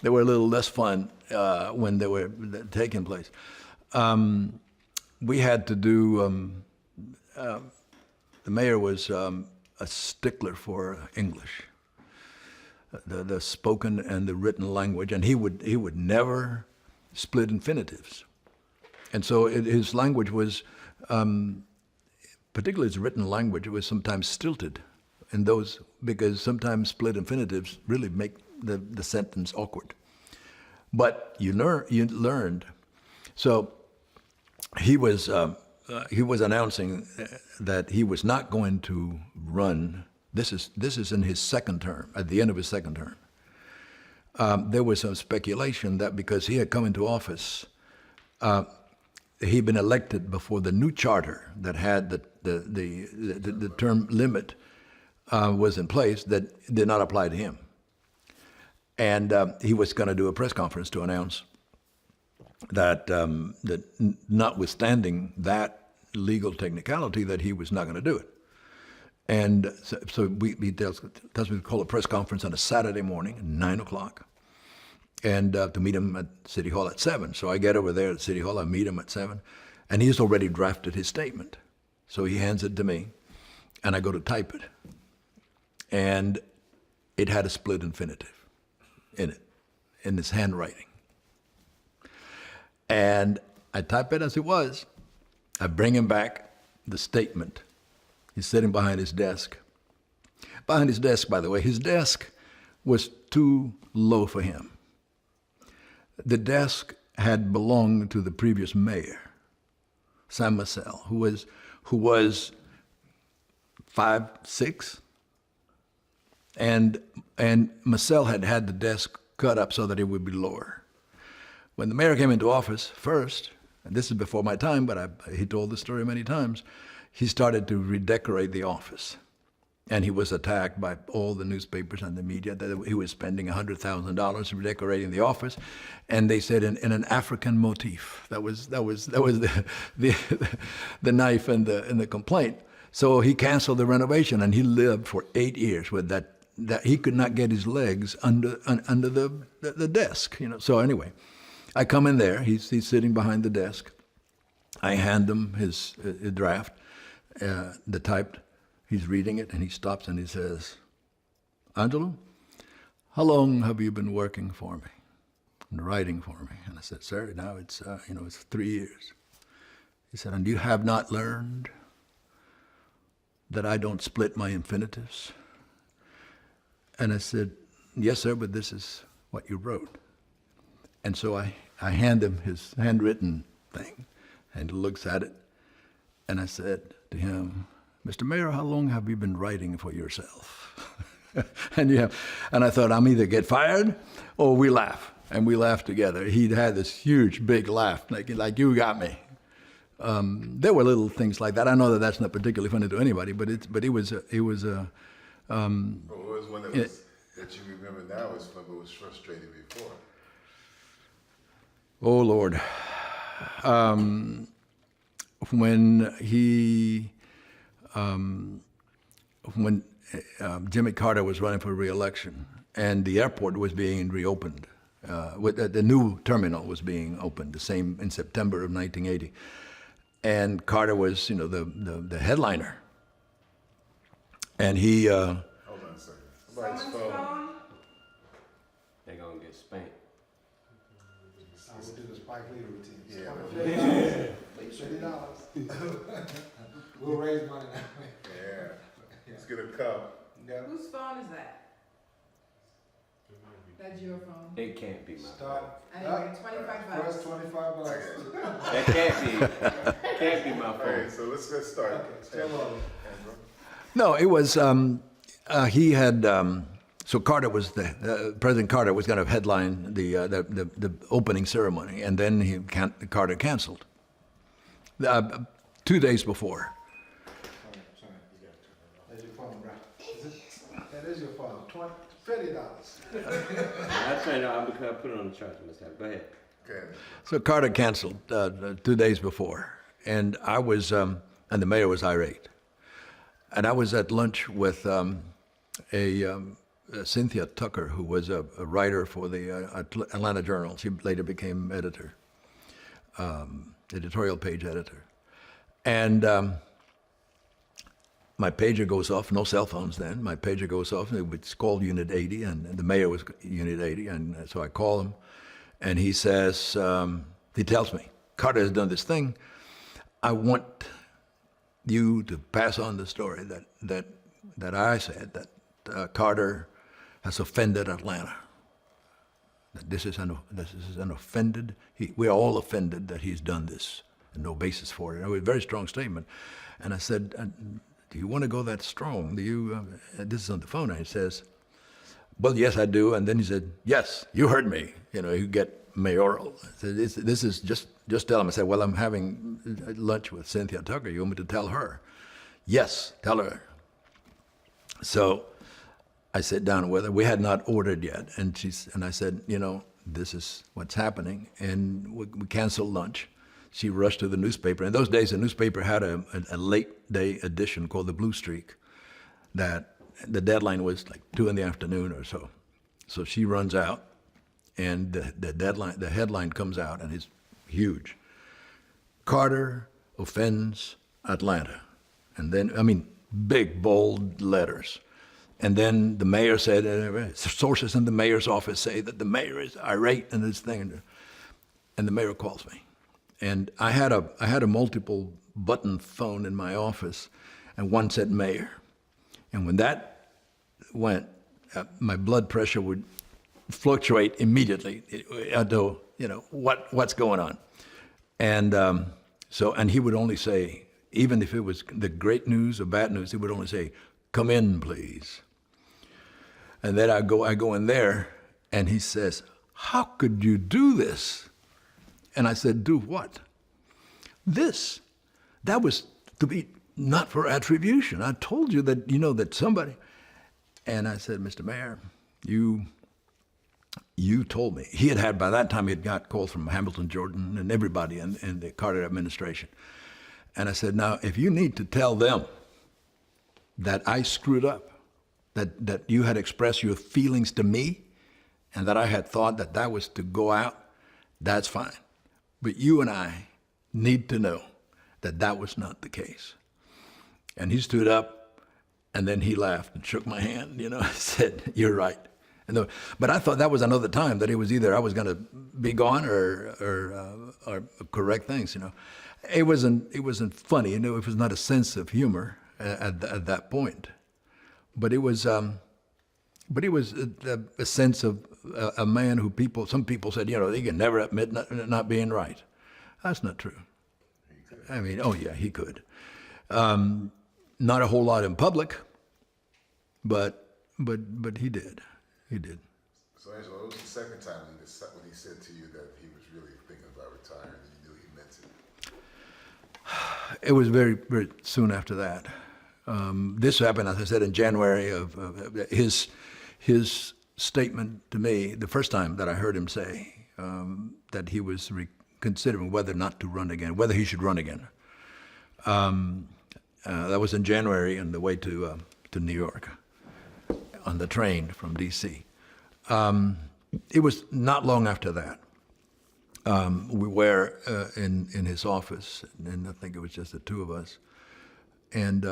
They were a little less fun when they were taking place. We had to do. The mayor was a stickler for English, the spoken and the written language, and he would never split infinitives, and so his language was, particularly his written language, it was sometimes stilted. And those, because sometimes split infinitives really make the sentence awkward. But you learned. So he was announcing that he was not going to run. This is in his second term, at the end of his second term. There was some speculation that because he had come into office, he'd been elected before the new charter that had the term limit was in place, that did not apply to him. And he was going to do a press conference to announce that notwithstanding that legal technicality, that he was not going to do it. And so he tells me to call a press conference on a Saturday morning at 9 o'clock and to meet him at City Hall at 7. So I get over there at City Hall, I meet him at 7, and he's already drafted his statement. So he hands it to me, and I go to type it. And it had a split infinitive in it, in his handwriting. And I type it as it was. I bring him back the statement. He's sitting behind his desk. Behind his desk, by the way, his desk was too low for him. The desk had belonged to the previous mayor, Sam Massell, who was 5'6", and Massell had the desk cut up so that it would be lower. When the mayor came into office first, and this is before my time, but he told the story many times, he started to redecorate the office. And he was attacked by all the newspapers and the media that he was spending $100,000 redecorating the office, and they said in an African motif. That was the knife and the complaint. So he canceled the renovation, and he lived for 8 years with that he could not get his legs under the desk. So anyway, I come in there. He's sitting behind the desk. I hand him his draft, the typed. He's reading it, and he stops and he says, "Angelo, how long have you been working for me and writing for me?" And I said, "Sir, now it's 3 years." He said, "And you have not learned that I don't split my infinitives?" And I said, "Yes, sir, but this is what you wrote." And so I hand him his handwritten thing, and he looks at it, and I said to him, "Mr. Mayor, how long have you been writing for yourself?" and I thought, I'm either get fired or we laugh. And we laughed together. He'd had this huge, big laugh, like you got me. There were little things like that. I know that that's not particularly funny to anybody, but it was What was one that you remember now is fun, but was frustrating before? Oh, Lord. When Jimmy Carter was running for re-election and the airport was being reopened, the new terminal was being opened, the same in September of 1980, and Carter was, the headliner, and he. Hold on a second. Somebody's Someone's phone. phone? They're gonna get spanked. I would do the Spike Lee routine. Yeah. $50. We'll raise money now. Yeah. Let's get a cup. Yeah. Whose phone is that? That's your phone. It can't be my phone. Stop. Anyway, $25. First $25. That can't be my All right, phone. so let's get started. Okay, still rolling. No, it was, he had, so Carter was President Carter was going to headline the opening ceremony, and then Carter canceled 2 days before. Sorry. There's your phone, bro. That is your phone. $50. That's right. No, I'm gonna put it on the charger. Go ahead. Okay. So Carter canceled 2 days before, and I was, and the mayor was irate. And I was at lunch with Cynthia Tucker, who was a writer for the Atlanta Journal. She later became editor, editorial page editor. And my pager goes off, no cell phones then. My pager goes off, and it's called Unit 80, and the mayor was Unit 80. And so I call him, and he says, he tells me, "Carter has done this thing. I want you to pass on the story that I said that Carter has offended Atlanta. That this is an offended. We're all offended that he's done this, and no basis for it." It was a very strong statement, and I said, "Do you want to go that strong? Do you?" This is on the phone, and he says, "Well, yes, I do." And then he said, "Yes, you heard me. You get mayoral." I said, "This is just tell him." I said, "Well, I'm having lunch with Cynthia Tucker. You want me to tell her?" "Yes, tell her." So I sat down with her. We had not ordered yet, and I said, "This is what's happening," and we canceled lunch. She rushed to the newspaper. In those days, the newspaper had a late day edition called the Blue Streak, that the deadline was like 2 PM or so. So she runs out, and the headline comes out, and it's huge. Carter offends Atlanta. And then, I mean, big, bold letters. And then the mayor said, sources in the mayor's office say that the mayor is irate in this thing. And the mayor calls me. And I had a multiple button phone in my office, and one said mayor. And when that went, my blood pressure would fluctuate immediately. Though, what's going on? And and he would only say, even if it was the great news or bad news, he would only say, "Come in, please." And then I go in there, and he says, "How could you do this?" And I said, "Do what?" "This. That was to be not for attribution. I told you that, that somebody." And I said, "Mr. Mayor, you told me." By that time, he had got calls from Hamilton, Jordan, and everybody in the Carter administration. And I said, "Now, if you need to tell them that I screwed up, that you had expressed your feelings to me, and that I had thought that was to go out, that's fine. But you and I need to know that was not the case." And he stood up, and then he laughed and shook my hand, said, "You're right." But I thought that was another time that it was either I was going to be gone or correct things, It wasn't funny, it was not a sense of humor at that point. But it was a sense of a man who some people said, he can never admit not being right. That's not true. I mean, oh yeah, he could. Not a whole lot in public, but he did. He did. So Angelo, it was the second time when he said to you that he was really thinking about retiring, and you knew he meant it. It was very, very soon after that. This happened, as I said, in January of his statement to me, the first time that I heard him say that he was considering whether not to run again, whether he should run again. That was in January on the way to New York on the train from D.C. It was not long after that. We were in his office, and I think it was just the two of us. And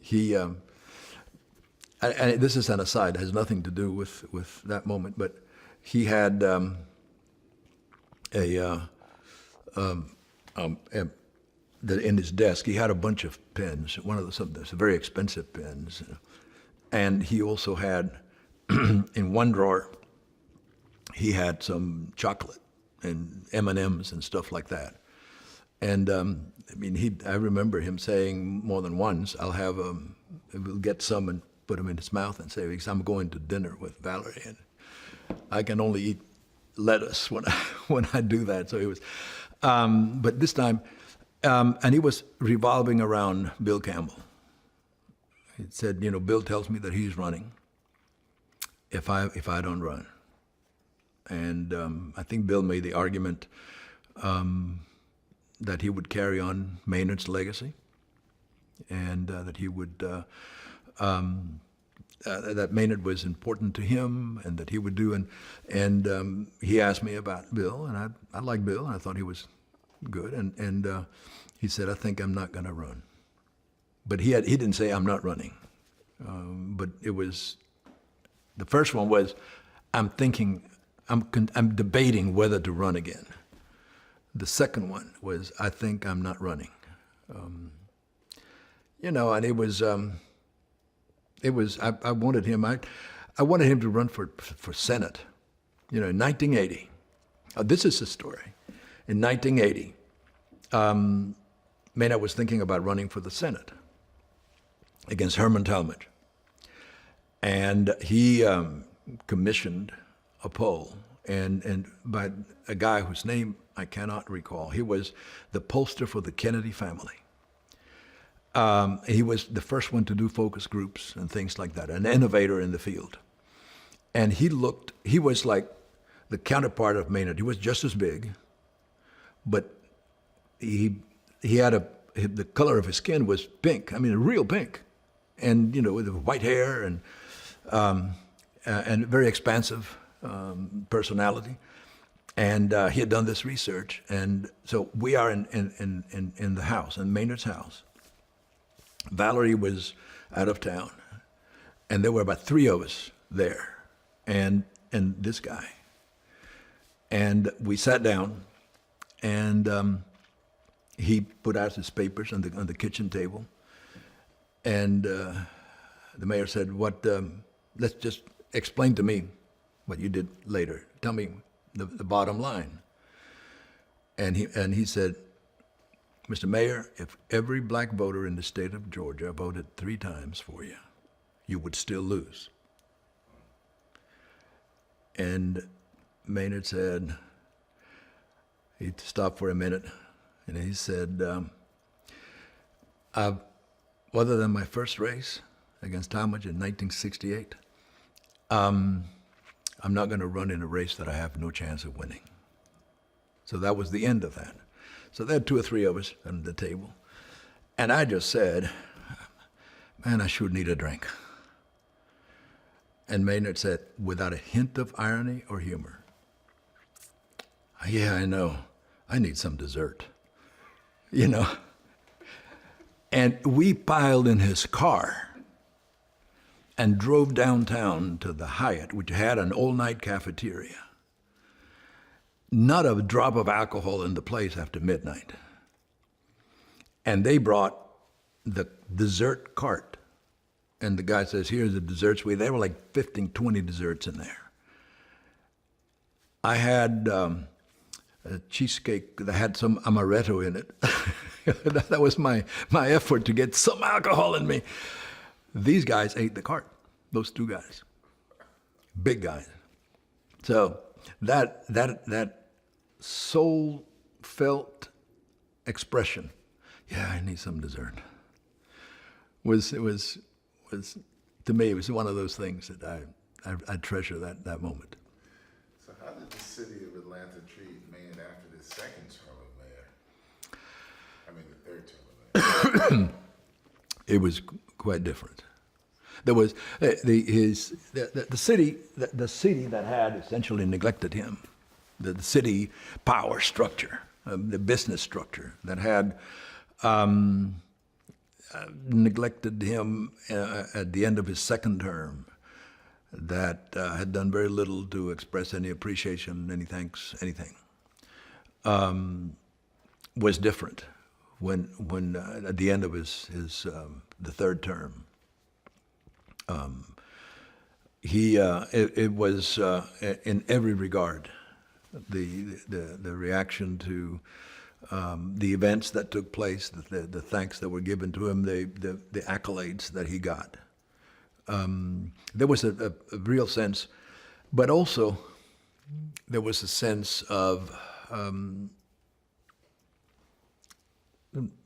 he, and this is an aside, it has nothing to do with that moment, but he had in his desk, he had a bunch of pens, one of the very expensive pens. And he also had, in one drawer, he had some chocolate and M&Ms and stuff like that. And I remember him saying more than once, we'll get some and put them in his mouth and say, "I'm going to dinner with Valerie, and I can only eat lettuce when I do that." So he was, but this time, and he was revolving around Bill Campbell. He said, "Bill tells me that he's running if I don't run." And I think Bill made the argument that he would carry on Maynard's legacy, and that he would that Maynard was important to him, and that he would do. And he asked me about Bill, and I liked Bill, and I thought he was good. And he said, "I think I'm not going to run." But he didn't say, "I'm not running." But it was, the first one was, I'm debating whether to run again. The second one was, I think I'm not running. And it was, I wanted him to run for Senate. In 1980, this is the story. In 1980, Maynard was thinking about running for the Senate against Herman Talmadge. And he commissioned a poll, and by a guy whose name I cannot recall. He was the pollster for the Kennedy family. He was the first one to do focus groups and things like that, an innovator in the field. And he was like the counterpart of Maynard. He was just as big, but he had the color of his skin was pink. I mean, real pink. and with white hair and very expansive personality. And he had done this research, and so we are in the house, in Maynard's house. Valerie was out of town, and there were about 3 of us there, and this guy. And we sat down, and he put out his papers on the kitchen table, and the mayor said, let's just explain to me what you did later. Tell me the bottom line. And he said, Mr. Mayor, if every black voter in the state of Georgia voted 3 times for you, you would still lose. And Maynard said, he stopped for a minute, and he said, other than my first race against Talmadge in 1968, I'm not going to run in a race that I have no chance of winning. So that was the end of that. So there had 2 or 3 of us at the table. And I just said, man, I sure need a drink. And Maynard said, without a hint of irony or humor, yeah, I know. I need some dessert. And we piled in his car and drove downtown to the Hyatt, which had an all-night cafeteria. Not a drop of alcohol in the place after midnight. And they brought the dessert cart. And the guy says, here's the desserts. There were like 15, 20 desserts in there. I had a cheesecake that had some amaretto in it. That was my effort to get some alcohol in me. These guys ate the cart, those 2 guys, big guys. So that soul-felt expression, yeah, I need some dessert, was to me, it was one of those things that I treasure that moment. So how did the city of Atlanta treat Maynard after the second term of mayor? I mean, the third term of mayor. It was quite different. There was the city that had essentially neglected him, the city power structure, the business structure that had neglected him at the end of his second term, that had done very little to express any appreciation, any thanks, anything, was different when at the end of his the third term. It was in every regard the reaction to the events that took place, the thanks that were given to him, the accolades that he got. There was a real sense, but also there was a sense of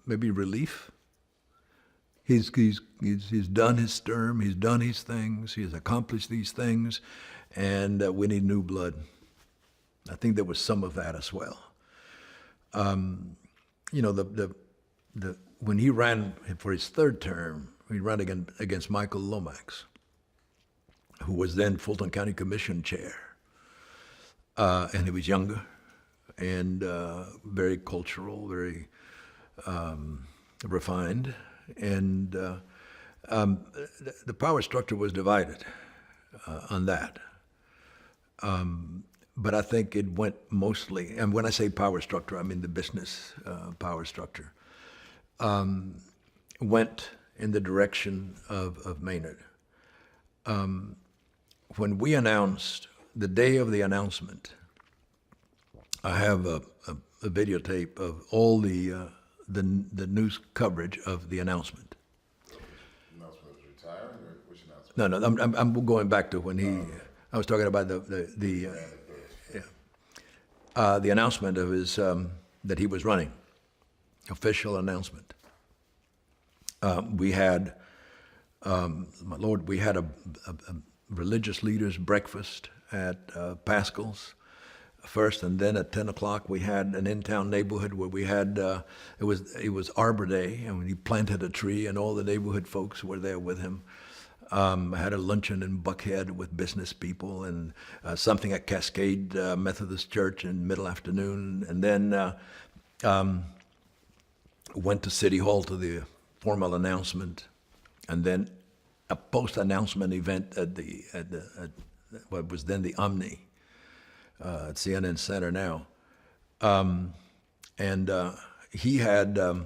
maybe relief. He's done his term, he's done his things, he has accomplished these things, and we need new blood. I think there was some of that as well. When he ran for his third term, he ran against Michael Lomax, who was then Fulton County Commission chair, and he was younger and very cultural, very refined. And the power structure was divided on that. But I think it went mostly, and when I say power structure, I mean the business power structure, went in the direction of Maynard. When we announced, the day of the announcement, I have a videotape of all the news coverage of the announcement. Announcement was retiring, or which announcement? No, I'm going back to when he. I was talking about the announcement of his that he was running, official announcement. We had, my Lord, we had a religious leaders breakfast at Pascal's. first, and then at 10 o'clock we had an in-town neighborhood where we had, it was Arbor Day, and he planted a tree, and all the neighborhood folks were there with him. I had a luncheon in Buckhead with business people, and something at Cascade Methodist Church in middle afternoon, and then went to City Hall to the formal announcement, and then a post-announcement event at what was then the Omni at CNN Center now, and he had the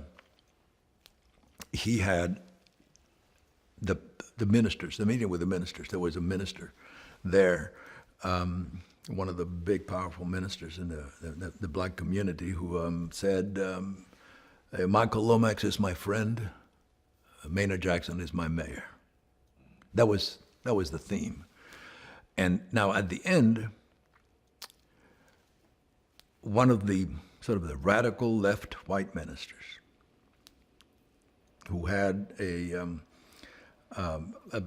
ministers, the meeting with the ministers. There was a minister there, one of the big, powerful ministers in the black community, who said, Michael Lomax is my friend, Maynard Jackson is my mayor. That was the theme. And now at the end, one of the sort of the radical left white ministers who had a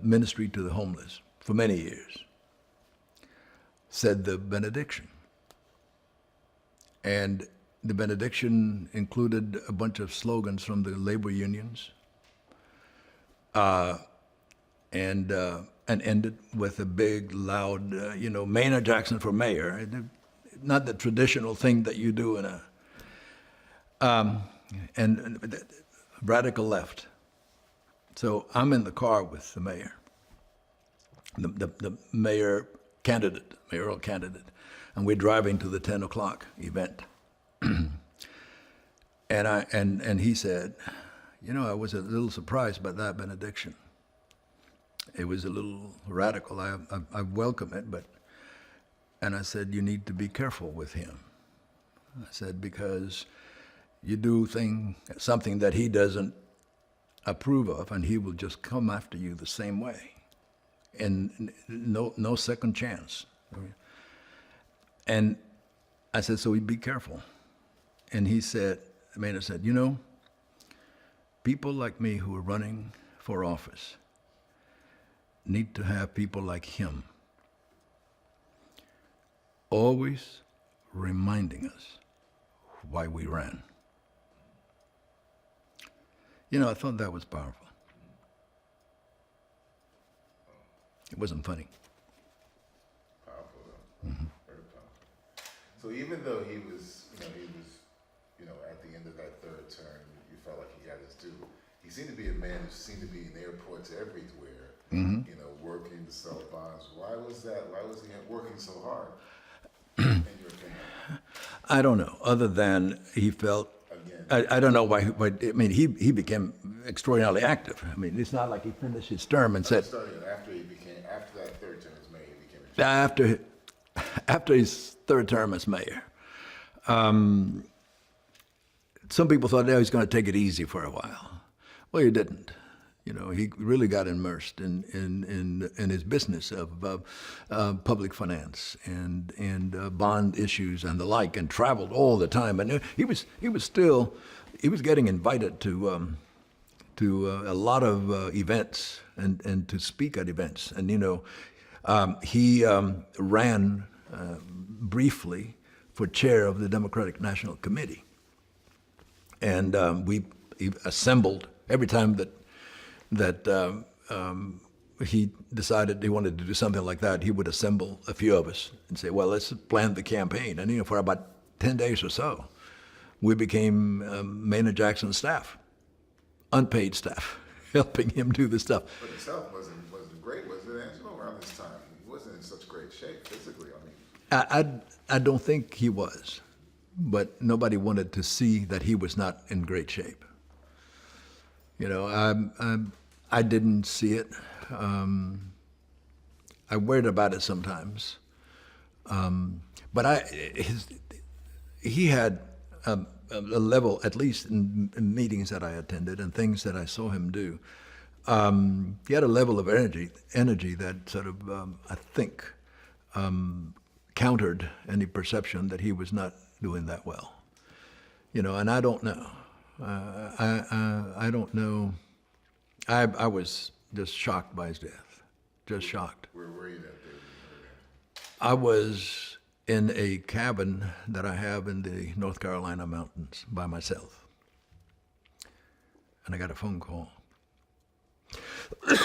ministry to the homeless for many years said the benediction. And the benediction included a bunch of slogans from the labor unions, and ended with a big, loud, Maynard Jackson for mayor. Not the traditional thing that you do in a, and radical left. So I'm in the car with the mayor, the mayoral candidate, and we're driving to the 10 o'clock event. And he said, I was a little surprised by that benediction. It was a little radical. I welcome it, and I said, you need to be careful with him. I said, because you do something that he doesn't approve of, and he will just come after you the same way, and no second chance. And I said, so be careful. And he said, Maynard said, people like me who are running for office need to have people like him always reminding us why we ran. I thought that was powerful. It wasn't funny. Powerful though. Mm-hmm. Very powerful. So even though he was at the end of that third term, you felt like he got his due. He seemed to be a man who seemed to be in airports everywhere, mm-hmm. Working to sell bonds. Why was that? Why was he working so hard, in your opinion? I don't know, other than he felt, I don't know why, but he became extraordinarily active. It's not like he finished his term and said. After that third term as mayor, he became. After his third term as mayor, some people thought he was going to take it easy for a while. Well, he didn't. He really got immersed in his business of public finance and bond issues and the like, and traveled all the time. And he was getting invited to a lot of events and to speak at events. And he ran briefly for chair of the Democratic National Committee, and we assembled every time that he decided he wanted to do something like that. He would assemble a few of us and say, well, let's plan the campaign. And for about 10 days or so, we became Maynard Jackson's staff, unpaid staff, helping him do the stuff. But himself wasn't great, was it, Angelo, around this time? He wasn't in such great shape physically, I don't think he was, but nobody wanted to see that he was not in great shape. I didn't see it. I worried about it sometimes. But he had a level, at least in meetings that I attended and things that I saw him do, he had a level of energy that sort of, I think, countered any perception that he was not doing that well. And I don't know. I don't know. I was just shocked by his death. Just shocked. Where were you that day when you heard that? I was in a cabin that I have in the North Carolina mountains by myself. And I got a phone call. I'm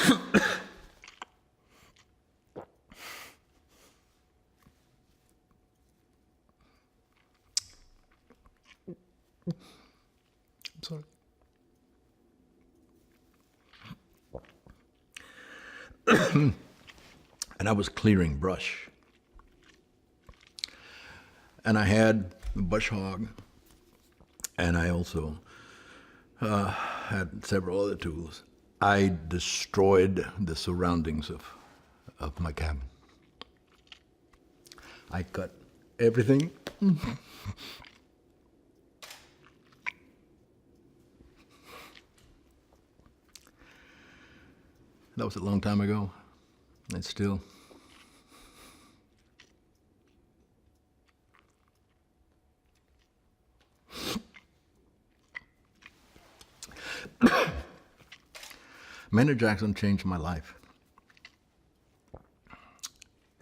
sorry. And I was clearing brush. And I had a bush hog, and I also had several other tools. I destroyed the surroundings of my cabin. I cut everything. That was a long time ago, and still. Maynard Jackson changed my life.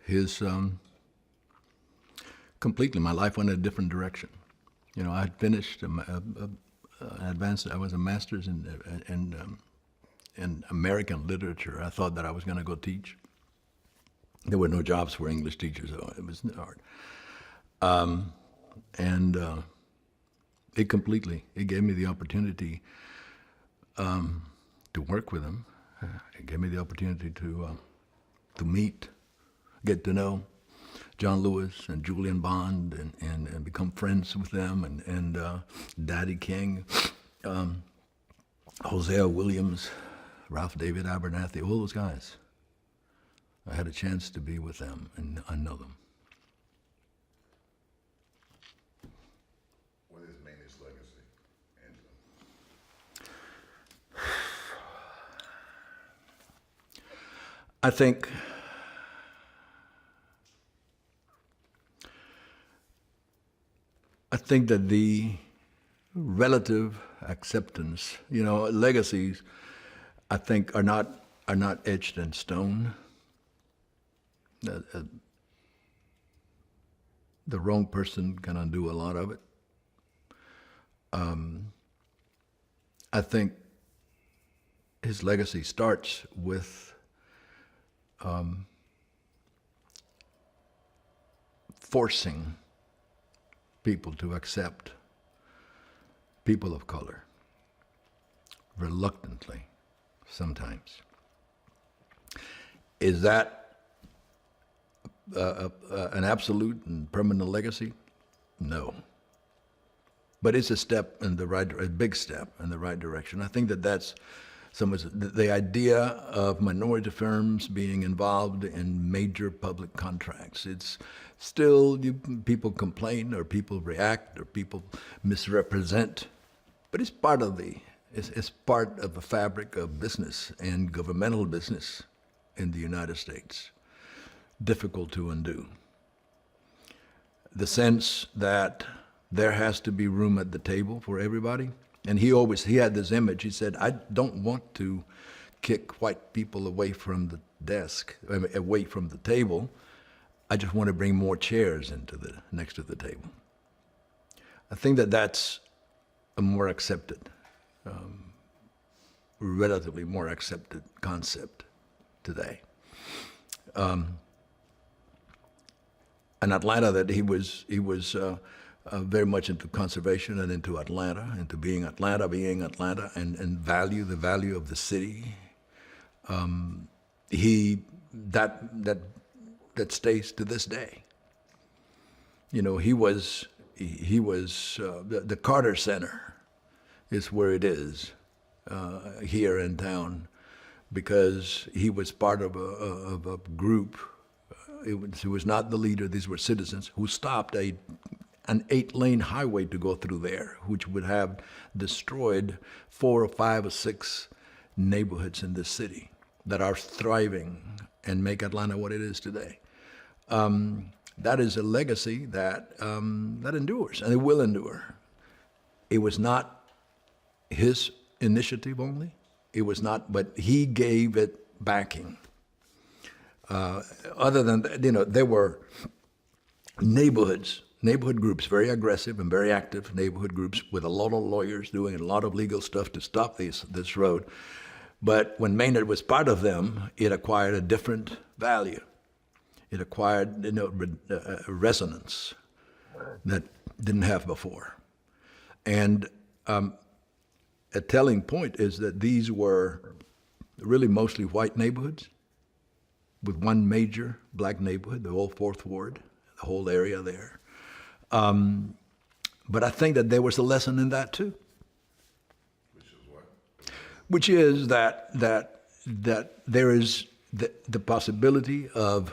His completely, my life went in a different direction. You know, I had finished advanced. I was a master's in American literature. I thought that I was going to go teach. There were no jobs for English teachers, so it was hard. It gave me the opportunity to work with him. It gave me the opportunity to meet, get to know John Lewis and Julian Bond and become friends with them and Daddy King, Hosea Williams, Ralph David Abernathy, all those guys. I had a chance to be with them and I know them. What is Maynard's legacy, Angelo? I think that the relative acceptance, you know, legacies, I think are not etched in stone. The wrong person can undo a lot of it. I think his legacy starts with forcing people to accept people of color, reluctantly, sometimes. Is that an absolute and permanent legacy? No. But it's a step in the right, a big step in the right direction. I think that that's the idea of minority firms being involved in major public contracts. It's still, people complain or people react or people misrepresent, but it's part of the fabric of business and governmental business in the United States. Difficult to undo. The sense that there has to be room at the table for everybody. And he had this image. He said, I don't want to kick white people away from the desk, away from the table. I just want to bring more chairs next to the table. I think that that's a more accepted, relatively more accepted concept today. In Atlanta, that he was very much into conservation and into Atlanta, into being Atlanta, and the value of the city. That stays to this day. You know, he was the Carter Center is where it is here in town, because he was part of a group. He was not the leader. These were citizens who stopped an 8-lane highway to go through there, which would have destroyed 4 or 5 or 6 neighborhoods in this city that are thriving and make Atlanta what it is today. That is a legacy that endures, and it will endure. It was not his initiative only. It was not, but he gave it backing. Other than that, you know, there were neighborhood groups, very aggressive and very active neighborhood groups with a lot of lawyers doing a lot of legal stuff to stop this road. But when Maynard was part of them, it acquired a different value. It acquired a resonance that didn't have before. And a telling point is that these were really mostly white neighborhoods with one major black neighborhood, the old Fourth Ward, the whole area there. But I think that there was a lesson in that too. Which is what? Which is that there is the possibility of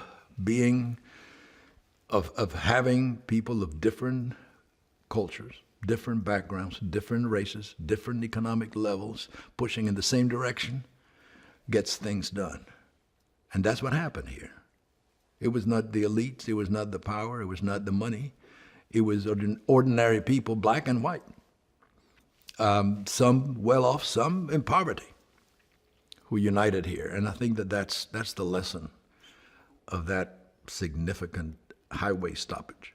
having people of different cultures, different backgrounds, different races, different economic levels, pushing in the same direction, gets things done. And that's what happened here. It was not the elites, it was not the power, it was not the money. It was ordinary people, black and white. Some well off, some in poverty, who united here. And I think that's the lesson of that significant highway stoppage.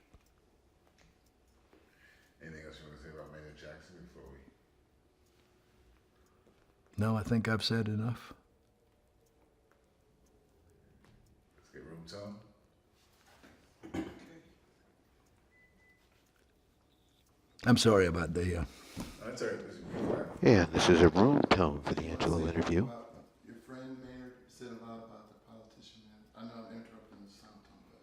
Anything else you want to say about Maynard Jackson before we? No, I think I've said enough. Let's get room tone. I'm sorry about the. That's all right. This is quiet. Yeah, this is a room tone for the Angelo interview. Your friend Maynard said a lot about the politician. I know I'm interrupting the sound tone, but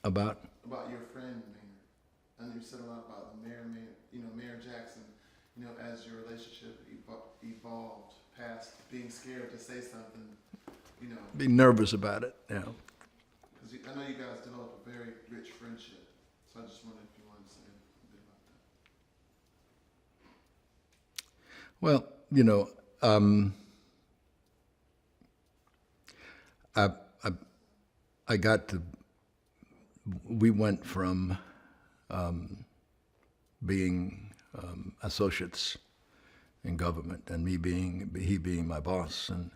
About? your friend Maynard, and you said a lot about the Mayor Maynard, Mayor Jackson. As your relationship evolved past being scared to say something, Be nervous about it, yeah. because I know you guys developed a very rich friendship. So I just wondered if you wanted to say a bit about that. Well, we went from being associates in government, and he being my boss, and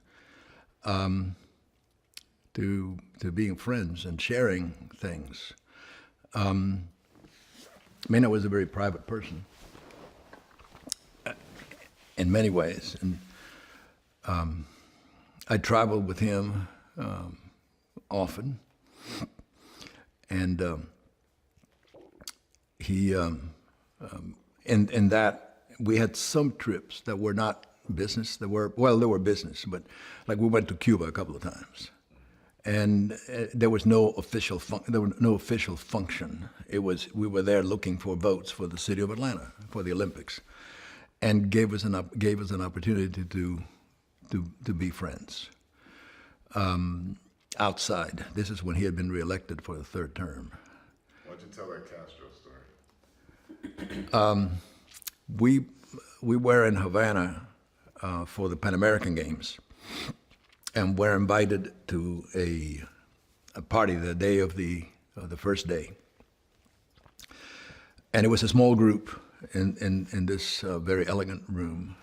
to being friends and sharing things. Maynard was a very private person in many ways, and I traveled with him often, and he in that we had some trips that were not business. They were business, but like we went to Cuba a couple of times, and there was no official function. It was we were there looking for votes for the city of Atlanta for the Olympics, and gave us an opportunity to be friends. Outside, this is when he had been reelected for the third term. Why don't you tell that Castro story? We were in Havana for the Pan American Games, and were invited to a party the day of the first day. And it was a small group in this very elegant room.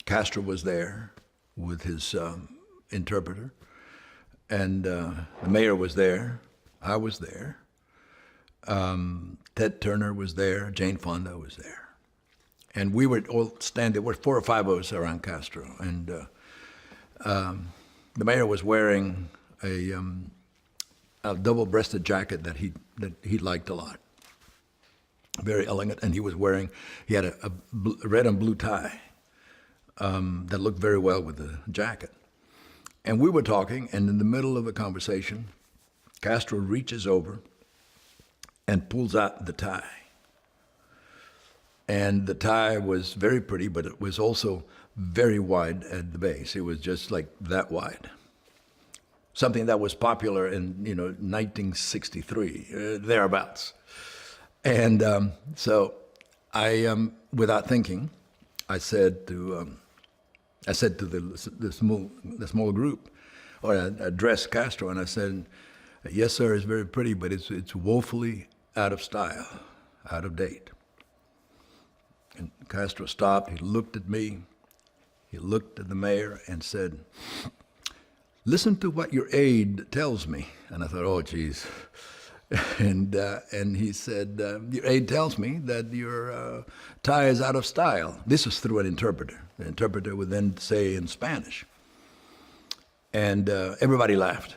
Castro was there with his interpreter, and the mayor was there. I was there. Ted Turner was there. Jane Fonda was there. And we were all standing. There were 4 or 5 of us around Castro. And the mayor was wearing a double-breasted jacket that he liked a lot. Very elegant. And he had a red and blue tie that looked very well with the jacket. And we were talking, and in the middle of a conversation, Castro reaches over and pulls out the tie. And the tie was very pretty, but it was also very wide at the base. It was just like that wide. Something that was popular in 1963, thereabouts. And so I, without thinking, I said to the small group, or I addressed Castro, and I said, "Yes, sir, it's very pretty, but it's woefully out of style, out of date." And Castro stopped. He looked at me. He looked at the mayor and said, listen to what your aide tells me. And I thought, oh, geez. And he said, your aide tells me that your tie is out of style. This was through an interpreter. The interpreter would then say in Spanish. And everybody laughed.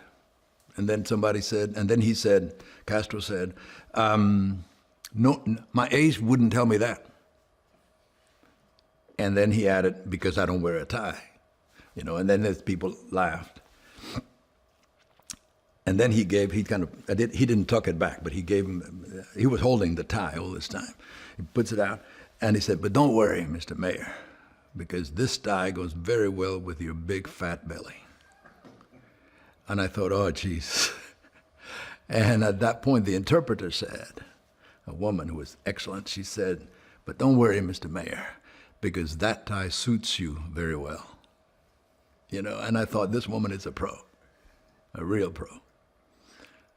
And then somebody said, and then he said, Castro said, no, my aide wouldn't tell me that. And then he added, because I don't wear a tie. You know, and then there's people laughed. And then he didn't tuck it back, but he gave him, he was holding the tie all this time. He puts it out, and he said, but don't worry, Mr. Mayor, because this tie goes very well with your big fat belly. And I thought, oh, geez. And at that point, the interpreter said, a woman who was excellent, she said, but don't worry, Mr. Mayor, because that tie suits you very well. You know, and I thought, this woman is a pro, a real pro.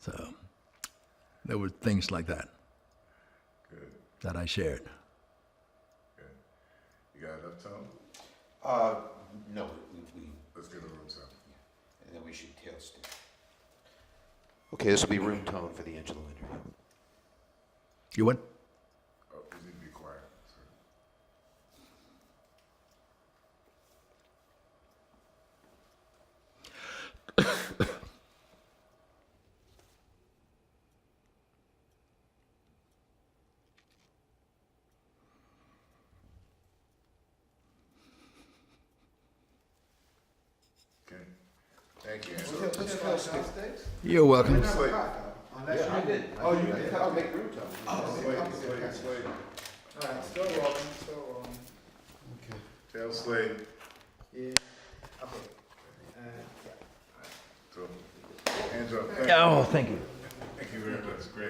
So there were things like that. Good. That I shared. Good. You got enough time? No, Let's get a room tone. and then we should tailstick. Okay, this will be room tone for the Angelo interview. You what? Oh, we need to be quiet. Okay. Thank you, Angelo. You're welcome. Slade. Unless you did. Oh, you did? I'll make room tone. Slade. Alright, still rolling, still rolling. Tell Slade. Yeah, okay. Yeah. So, Angelo, Oh, thank you. thank you very much. Great.